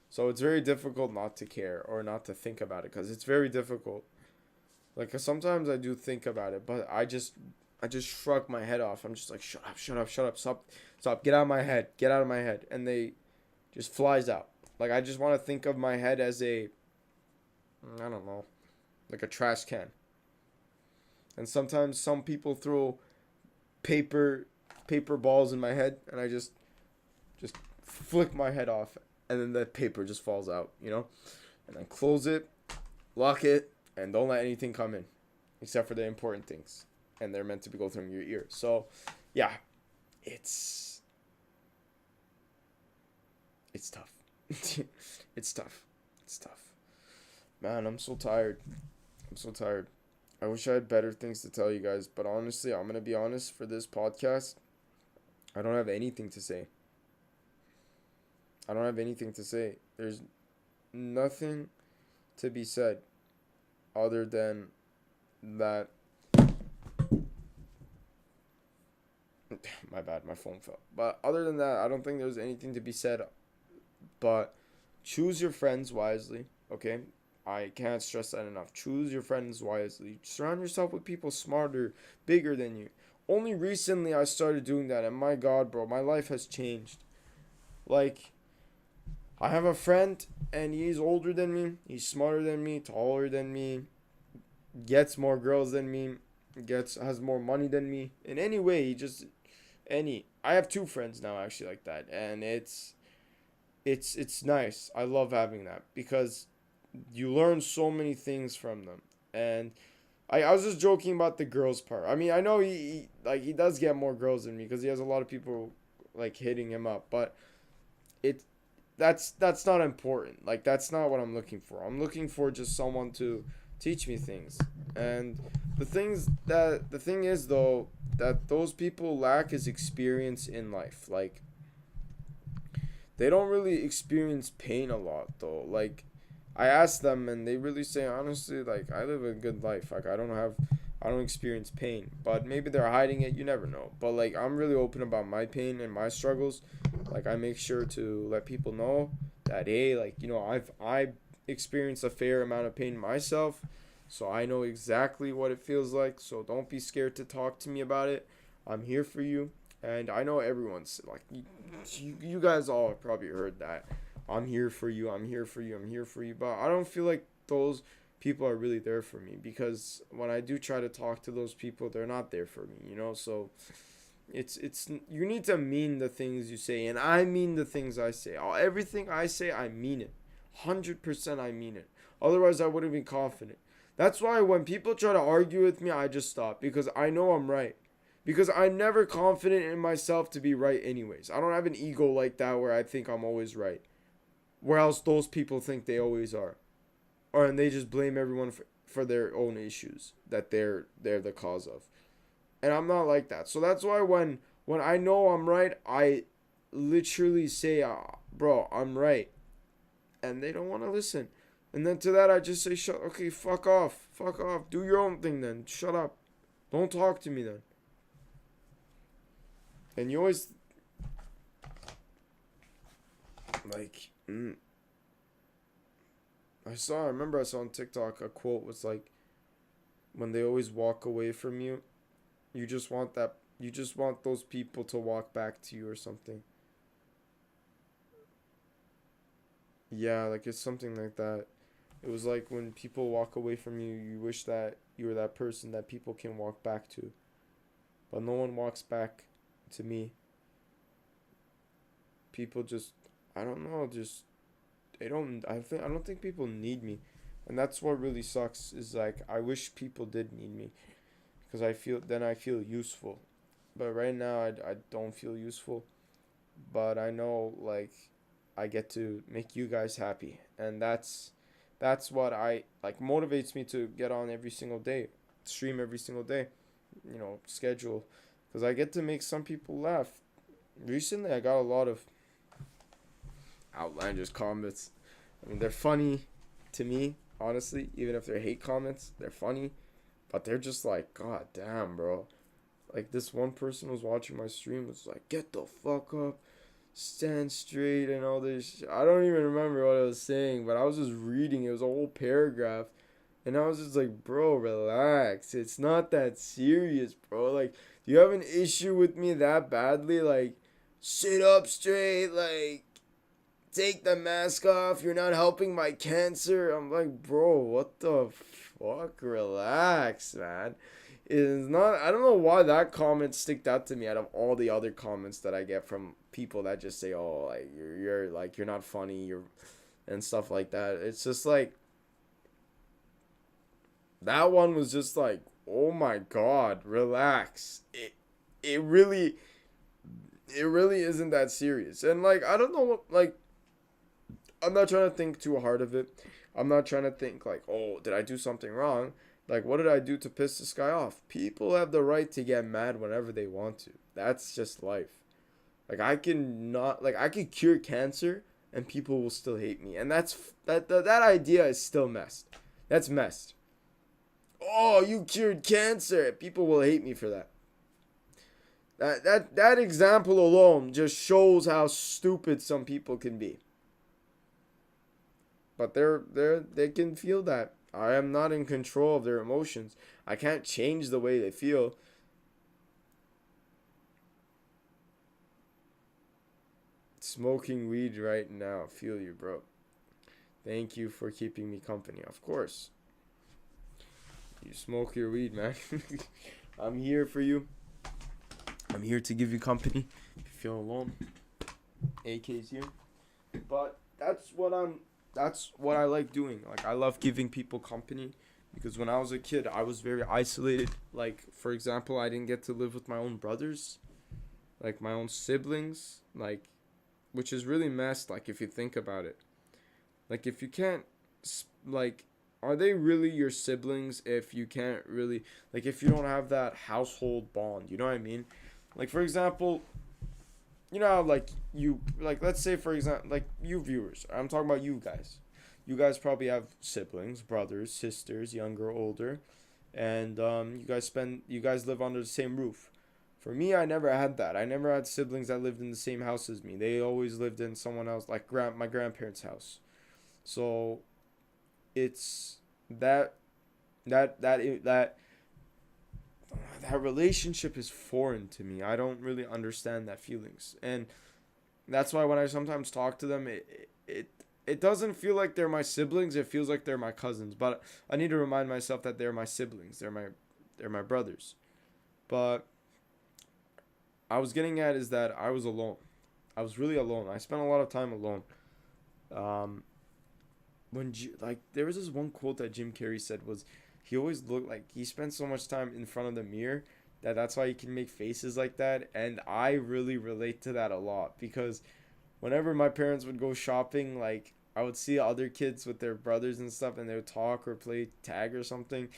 so it's very difficult not to care or not to think about it, because it's very difficult. Like, sometimes I do think about it, but I just shrug my head off. I'm just like, shut up, stop, get out of my head, and they just flies out. Like, I just want to think of my head as I don't know, like a trash can. And sometimes some people throw paper balls in my head, and I just flick my head off, and then the paper just falls out, and then close it, lock it, and don't let anything come in except for the important things, and they're meant to go through your ear. So yeah, it's tough. It's tough, man. I'm so tired. I wish I had better things to tell you guys, but honestly, I'm gonna be honest, for this podcast, I don't have anything to say. There's nothing to be said other than that. My bad, my phone fell. But other than that, I don't think there's anything to be said. But choose your friends wisely, okay? I can't stress that enough. Choose your friends wisely. Surround yourself with people smarter, bigger than you. Only recently I started doing that, and my God, bro, my life has changed. Like, I have a friend, and he's older than me. He's smarter than me, taller than me, gets more girls than me, has more money than me. In any way, I have 2 friends now, actually, like that, and it's nice. I love having that because you learn so many things from them. And I was just joking about the girls part. I mean, I know he does get more girls than me because he has a lot of people like hitting him up, but that's not important. Like, that's not what I'm looking for. I'm looking for just someone to teach me things. And the thing is though that those people lack is experience in life. Like, they don't really experience pain a lot though. Like, I ask them and they really say, honestly, like, I live a good life. Like, I don't experience pain. But maybe they're hiding it, you never know. But like, I'm really open about my pain and my struggles. Like, I make sure to let people know that, hey, like, I've experienced a fair amount of pain myself. So I know exactly what it feels like. So don't be scared to talk to me about it. I'm here for you. And I know everyone's like, you guys all have probably heard that. I'm here for you. But I don't feel like those people are really there for me, because when I do try to talk to those people, they're not there for me, So it's you need to mean the things you say, and I mean the things I say. Everything I say, I mean it. 100% I mean it. Otherwise, I wouldn't be confident. That's why when people try to argue with me, I just stop, because I know I'm right. Because I'm never confident in myself to be right anyways. I don't have an ego like that where I think I'm always right. Where else those people think they always are. And they just blame everyone for their own issues that they're the cause of. And I'm not like that. So that's why when I know I'm right, I literally say, bro, I'm right. And they don't want to listen. And then to that, I just say, okay, fuck off. Do your own thing then. Shut up. Don't talk to me then. And you always, like, I remember I saw on TikTok a quote was like, when they always walk away from you, you just want those people to walk back to you or something. Yeah, like, it's something like that. It was like, when people walk away from you, you wish that you were that person that people can walk back to. But no one walks back to me. People just, I don't know, I don't think people need me. And that's what really sucks, is like, I wish people did need me, because I feel useful. But right now I don't feel useful. But I know, like, I get to make you guys happy, and that's what motivates me to get on every single day, stream every single day, schedule, because I get to make some people laugh. Recently I got a lot of outlandish comments. I mean, they're funny to me, honestly. Even if they're hate comments, they're funny, but they're just like, God damn, bro. Like, this one person was watching my stream, was like, get the fuck up, stand straight, and all this shit. I don't even remember what I was saying, but I was just reading. It was a whole paragraph, and I was just like, bro, relax. It's not that serious, bro. Like, do you have an issue with me that badly? Like, sit up straight, like, take the mask off, you're not helping my cancer. I'm like, bro, what the fuck? Relax, man. is not. I don't know why that comment sticked out to me out of all the other comments that I get from people that just say, "Oh, like you're like you're not funny," and stuff like that. It's just like that one was just like, "Oh my God, relax." It really isn't that serious. And like I don't know what like I'm not trying to think too hard of it. I'm not trying to think like, "Oh, did I do something wrong?" Like, what did I do to piss this guy off? People have the right to get mad whenever they want to. That's just life. Like I could cure cancer and people will still hate me. And that idea is still messed. That's messed. Oh, you cured cancer. People will hate me for that. That example alone just shows how stupid some people can be. But they can feel that. I am not in control of their emotions. I can't change the way they feel. Smoking weed right now. Feel you, bro. Thank you for keeping me company. Of course. You smoke your weed, man. I'm here for you. I'm here to give you company. If you feel alone, AK's here. But that's what I like doing. Like I love giving people company because when I was a kid, I was very isolated. Like for example, I didn't get to live with my own brothers, like my own siblings, like which is really messed like if you think about it. Like if you can't like are they really your siblings if you can't really like if you don't have that household bond, you know what I mean? Like for example, you know how, like you like let's say for example like you viewers, I'm talking about you guys. You guys probably have siblings, brothers, sisters, younger, older, and you guys live under the same roof. For me, I never had that. I never had siblings that lived in the same house as me. They always lived in someone else, like my grandparents' house. So it's that that relationship is foreign to me. I don't really understand that feelings, and that's why when I sometimes talk to them, it doesn't feel like they're my siblings. It feels like they're my cousins. But I need to remind myself that they're my siblings. They're my brothers. But I was getting at is that I was alone. I was really alone. I spent a lot of time alone. Um, like there was this one quote that Jim Carrey said was he always looked like he spent so much time in front of the mirror that's why he can make faces like that, and I really relate to that a lot because whenever my parents would go shopping, like I would see other kids with their brothers and stuff and they would talk or play tag or something,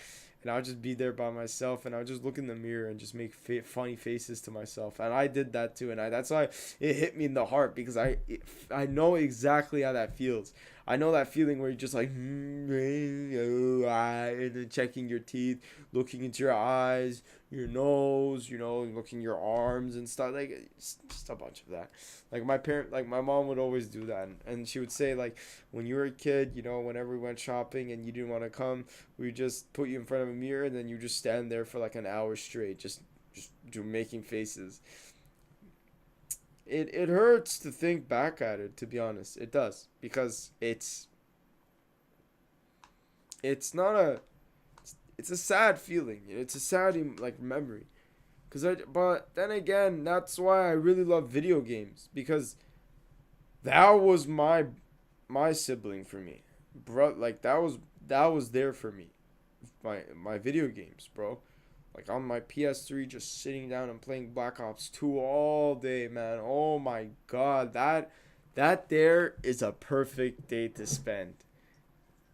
and I would just be there by myself and I would just look in the mirror and just make funny faces to myself, and I did that too, and that's why it hit me in the heart because I know exactly how that feels. I know that feeling where you're just like, and then checking your teeth, looking into your eyes, your nose, looking your arms and stuff. Like, it's just a bunch of that. Like my mom would always do that. And she would say, like, when you were a kid, whenever we went shopping and you didn't want to come, we just put you in front of a mirror and then you just stand there for like an hour straight, just making faces. It hurts to think back at it, to be honest. It does because it's not it's a sad feeling. It's a sad like memory. But then again, that's why I really love video games because that was my sibling for me, bro. Like that was there for me, my video games, bro. Like on my PS3, just sitting down and playing Black Ops 2 all day, man. Oh my God, that there is a perfect day to spend.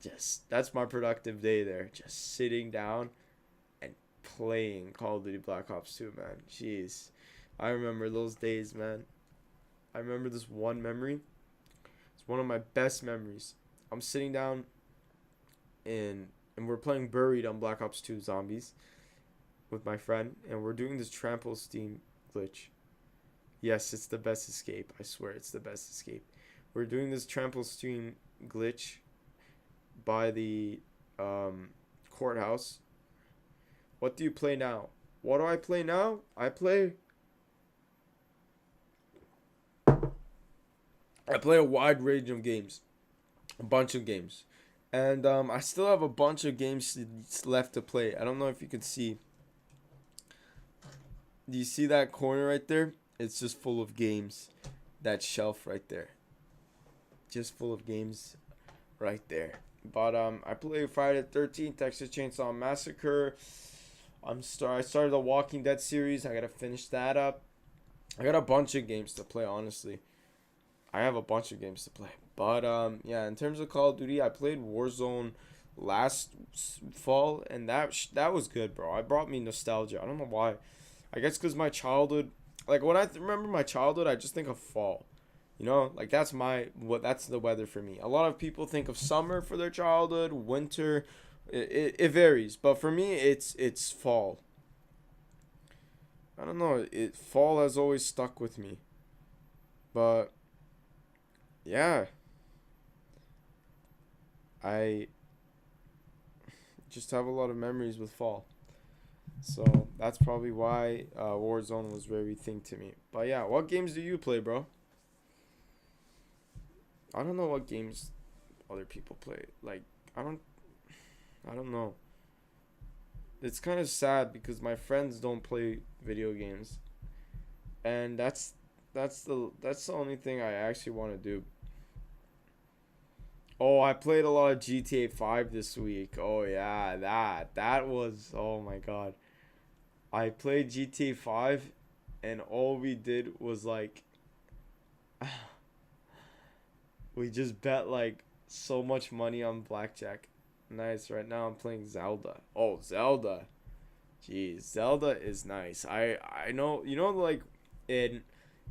Just that's my productive day there. Just sitting down and playing Call of Duty Black Ops 2, man. Jeez, I remember those days, man. I remember this one memory. It's one of my best memories. I'm sitting down and we're playing Buried on Black Ops 2 Zombies with my friend, and we're doing this trample steam glitch. Yes, it's the best escape. I swear it's the best escape. We're doing this trample steam glitch by the courthouse. What do you play now? What do I play now? I play a wide range of games. A bunch of games. And I still have a bunch of games left to play. I don't know if you can see. Do you see that corner right there? It's just full of games. That shelf right there. Just full of games right there. But I played Friday the 13th, Texas Chainsaw Massacre. I started the Walking Dead series. I gotta finish that up. I got a bunch of games to play, honestly. I have a bunch of games to play. But yeah, in terms of Call of Duty, I played Warzone last fall, and that was good, bro. It brought me nostalgia. I don't know why. I guess because my childhood, like when I remember my childhood, I just think of fall. You know, like that's the weather for me. A lot of people think of summer for their childhood, winter. It varies, but for me, it's fall. I don't know. Fall has always stuck with me, but yeah, I just have a lot of memories with fall. So that's probably why Warzone was very thing to me. But yeah, what games do you play, bro? I don't know what games other people play. Like I don't I don't know. It's kind of sad because my friends don't play video games, and that's the only thing I actually want to do. Oh, I played a lot of GTA 5 this week. Oh yeah, that was, oh my god. I played GTA 5 and all we did was like we just bet like so much money on blackjack. Nice. Right now I'm playing Zelda. Oh, Zelda. Jeez, Zelda is nice. I know, like in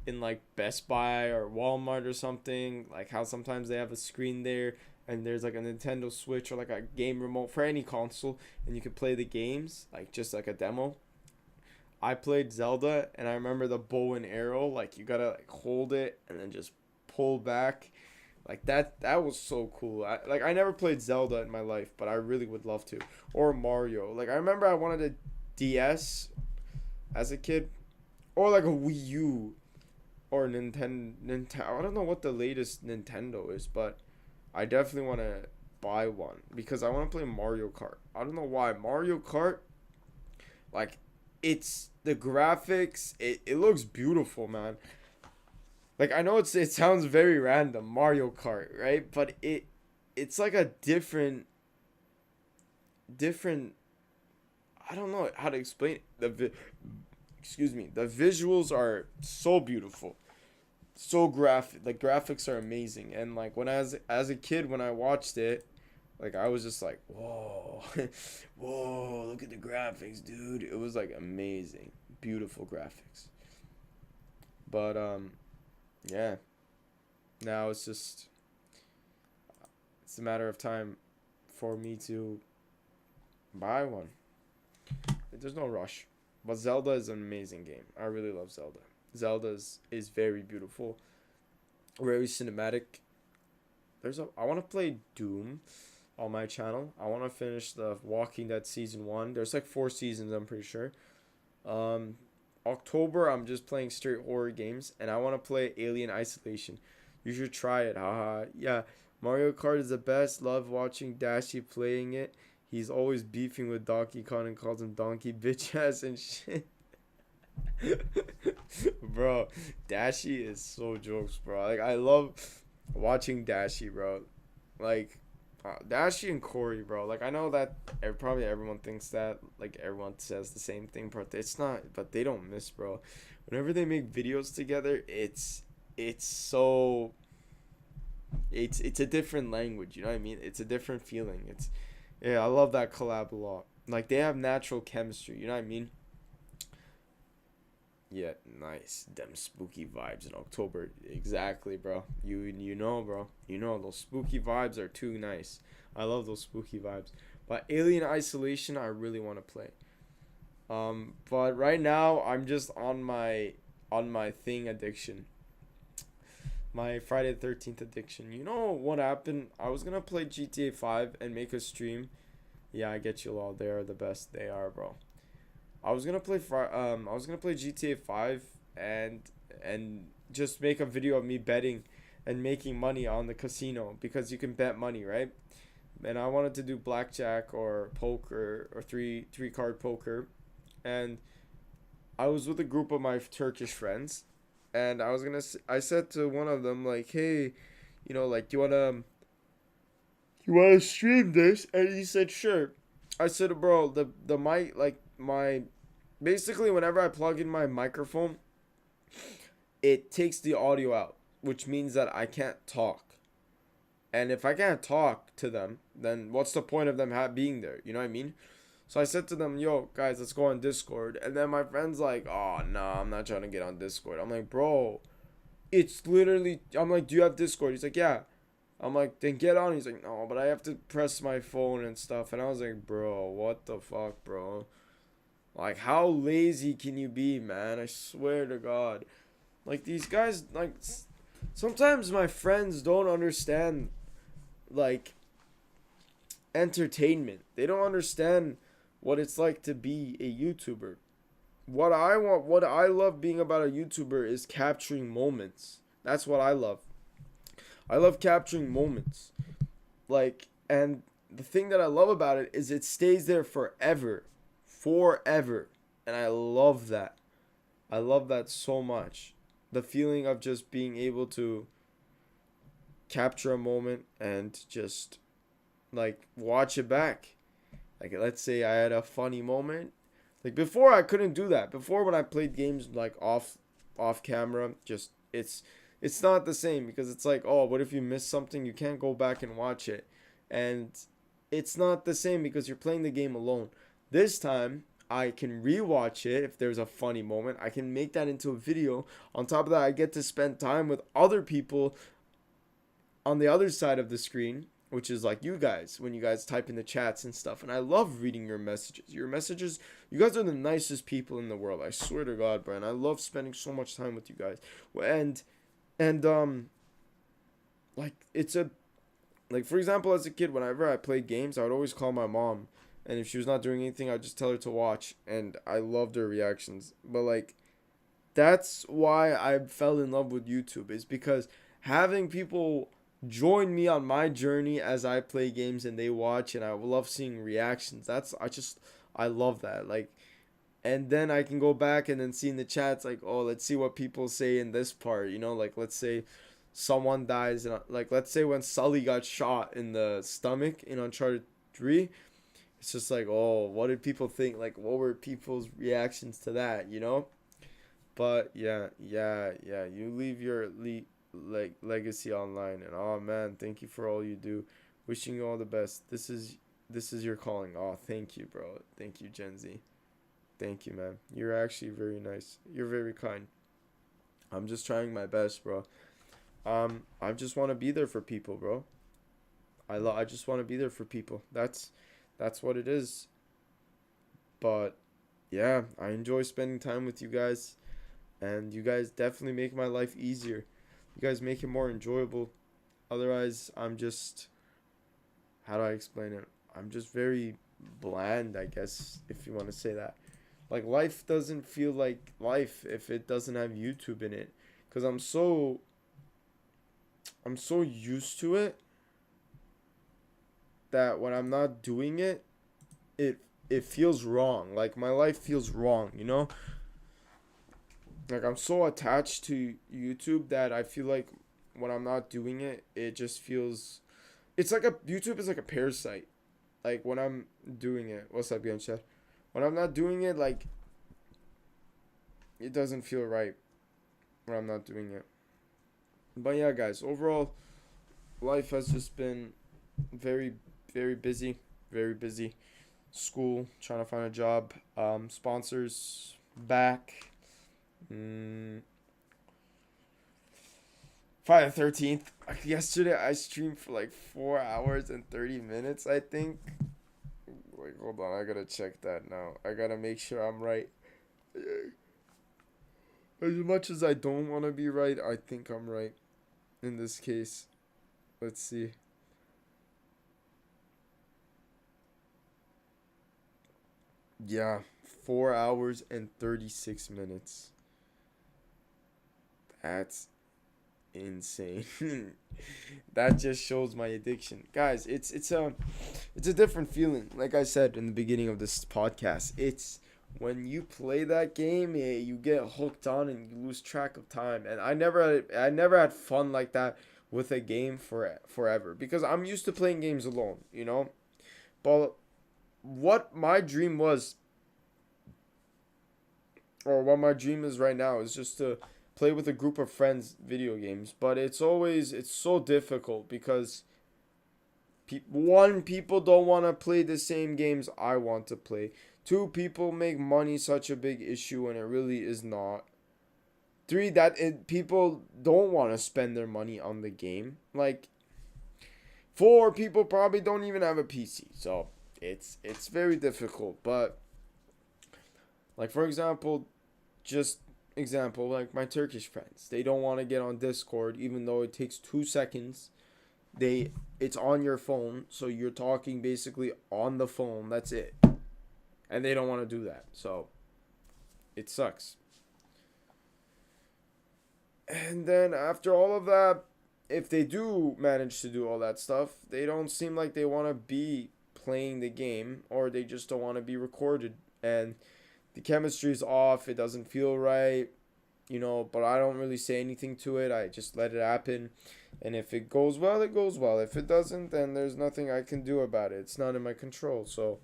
like Best Buy or Walmart or something, like how sometimes they have a screen there and there's like a Nintendo Switch or like a game remote for any console and you can play the games like just like a demo. I played Zelda and I remember the bow and arrow, like you gotta like hold it and then just pull back. Like that was so cool. I never played Zelda in my life, but I really would love to. Or Mario. Like I remember I wanted a DS as a kid, or like a Wii U, or Nintendo. I don't know what the latest Nintendo is, but I definitely want to buy one because I want to play Mario Kart. I don't know why Mario Kart, like it's the graphics. It looks beautiful, man. Like I know it sounds very random, Mario Kart, right? But it's like a different. I don't know how to explain it. Excuse me. The visuals are so beautiful, so graphic. The graphics are amazing, and like when as a kid when I watched it, like I was just like, whoa, whoa, look at the graphics, dude. It was like amazing, beautiful graphics. But yeah. Now it's a matter of time for me to buy one. There's no rush. But Zelda is an amazing game. I really love Zelda. Zelda is very beautiful, very cinematic. I want to play Doom on my channel. I want to finish the Walking Dead season 1. There's like 4 seasons, I'm pretty sure. Um October I'm just playing straight horror games and I want to play Alien Isolation. You should try it. Haha. Yeah, Mario Kart is the best. Love watching Dashi playing it. He's always beefing with Donkey Kong and calls him donkey bitch ass and shit. Bro, Dashi is so jokes, bro. Like I love watching Dashi, bro. Like Dashi and Corey, bro. Like I know that probably everyone thinks that. Like everyone says the same thing, but it's not. But they don't miss, bro. Whenever they make videos together, it's so it's a different language. You know what I mean? It's a different feeling. Yeah, I love that collab a lot. Like they have natural chemistry. You know what I mean? Yeah, nice. Them spooky vibes in October. Exactly, bro. You know, bro. You know those spooky vibes are too nice. I love those spooky vibes. But Alien Isolation I really want to play. But right now I'm just on my thing addiction. My Friday the 13th addiction. You know what happened? I was going to play GTA 5 and make a stream. Yeah, I get you all. They are the best. They are, bro. I was gonna play GTA 5 and just make a video of me betting and making money on the casino because you can bet money, right? And I wanted to do blackjack or poker or three card poker, and I was with a group of my Turkish friends, and I said to one of them, like, hey, like, you wanna stream this? And he said, sure. I said, bro, the mic, like, my, basically, whenever I plug in my microphone, it takes the audio out, which means that I can't talk. And if I can't talk to them, then what's the point of them being there? You know what I mean? So I said to them, yo, guys, let's go on Discord. And then my friend's like, oh, no, I'm not trying to get on Discord. I'm like, bro, it's literally, I'm like, do you have Discord? He's like, yeah. I'm like, then get on. He's like, no, but I have to press my phone and stuff. And I was like, bro, what the fuck, bro? Like, how lazy can you be, man? I swear to God. Like, these guys, like, sometimes my friends don't understand, like, entertainment. They don't understand what it's like to be a YouTuber. What I love being about a YouTuber is capturing moments. That's what I love. I love capturing moments. Like, and the thing that I love about it is it stays there forever. Forever. And I love that. I love that so much. The feeling of just being able to capture a moment and just, like, watch it back. Like, let's say I had a funny moment. Like, before I couldn't do that. Before, when I played games, like, off camera, just, it's not the same, because it's like, oh, what if you miss something? You can't go back and watch it. And it's not the same because you're playing the game alone. This time, I can rewatch it if there's a funny moment. I can make that into a video. On top of that, I get to spend time with other people on the other side of the screen, which is like you guys, when you guys type in the chats and stuff. And I love reading your messages. You guys are the nicest people in the world. I swear to God, Brian. I love spending so much time with you guys. And like, it's a, like, for example, as a kid, whenever I played games, I would always call my mom. And if she was not doing anything, I'd just tell her to watch. And I loved her reactions. But, like, that's why I fell in love with YouTube, is because having people join me on my journey as I play games and they watch, and I love seeing reactions. I love that. Like, and then I can go back and then see in the chats, like, oh, let's see what people say in this part, like, let's say someone dies, and, like, let's say when Sully got shot in the stomach in Uncharted 3, it's just like, oh, what did people think? Like, what were people's reactions to that, But yeah, you leave your legacy online, and oh man, thank you for all you do. Wishing you all the best. This is your calling. Oh, thank you, bro. Thank you, Gen Z. Thank you, man. You're actually very nice. You're very kind. I'm just trying my best, bro. I just want to be there for people, bro. I just want to be there for people. That's what it is. But yeah, I enjoy spending time with you guys, and you guys definitely make my life easier. You guys make it more enjoyable. Otherwise, I'm just, how do I explain it? I'm just very bland, I guess, if you want to say that. Like, life doesn't feel like life if it doesn't have YouTube in it. Because I'm so used to it that when I'm not doing it, it feels wrong. Like, my life feels wrong, Like, I'm so attached to YouTube that I feel like when I'm not doing it, it just feels, YouTube is like a parasite. Like, when I'm doing it, what's up, Gensha? When I'm not doing it, like, it doesn't feel right when I'm not doing it. But yeah, guys, overall, life has just been very, very busy. Very busy. School, trying to find a job. Sponsors back. Friday the 13th. Yesterday, I streamed for like 4 hours and 30 minutes, I think. Wait, hold on. I gotta check that now. I gotta make sure I'm right. As much as I don't want to be right, I think I'm right in this case. Let's see. Yeah, 4 hours and 36 minutes. That's insane. That just shows my addiction. Guys, it's a different feeling. Like I said in the beginning of this podcast, it's when you play that game, you get hooked on and you lose track of time. And I never had fun like that with a game forever because I'm used to playing games alone, you know. But what my dream was, or what my dream is right now, is just to play with a group of friends video games. But it's so difficult because one, people don't want to play the same games I want to play. Two, people make money such a big issue when it really is not. Three, people don't want to spend their money on the game. Like, four, people probably don't even have a PC. So it's very difficult. But like, for example, just example, like my Turkish friends, they don't want to get on Discord even though it takes 2 seconds. It's on your phone, so you're talking basically on the phone. That's it. And they don't want to do that. So it sucks. And then after all of that, if they do manage to do all that stuff, they don't seem like they want to be playing the game, or they just don't want to be recorded. And the chemistry's off. It doesn't feel right, but I don't really say anything to it. I just let it happen. And if it goes well, it goes well. If it doesn't, then there's nothing I can do about it. It's not in my control. So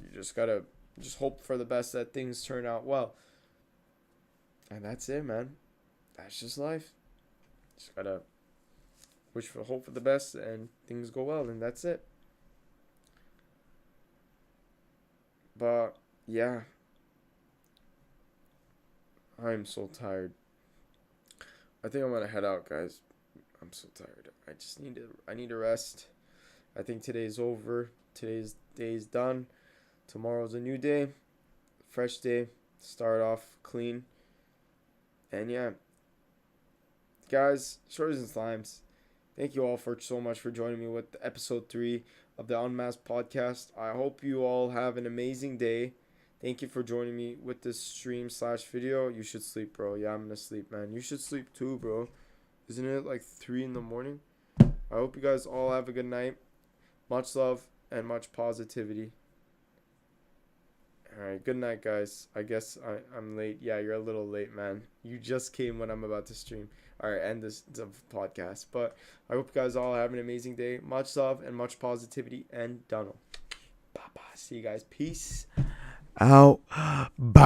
you just gotta just hope for the best that things turn out well. And that's it, man. That's just life. Just gotta hope for the best and things go well, and that's it. But yeah, I'm so tired. I think I'm gonna head out, guys. I'm so tired. I need to rest. I think today's over. Today's day's done. Tomorrow's a new day. Fresh day. Start off clean. And yeah. Guys, Shorties and Slimes, thank you all so much for joining me with episode 3 of the Unmasked Podcast. I hope you all have an amazing day. Thank you for joining me with this stream/video. You should sleep, bro. Yeah, I'm gonna sleep, man. You should sleep too, bro. Isn't it like 3 in the morning? I hope you guys all have a good night. Much love and much positivity. Alright, good night, guys. I guess I'm late. Yeah, you're a little late, man. You just came when I'm about to stream. Alright, end this podcast. But I hope you guys all have an amazing day. Much love and much positivity. And Donald. Bye-bye. See you guys. Peace out. Bye.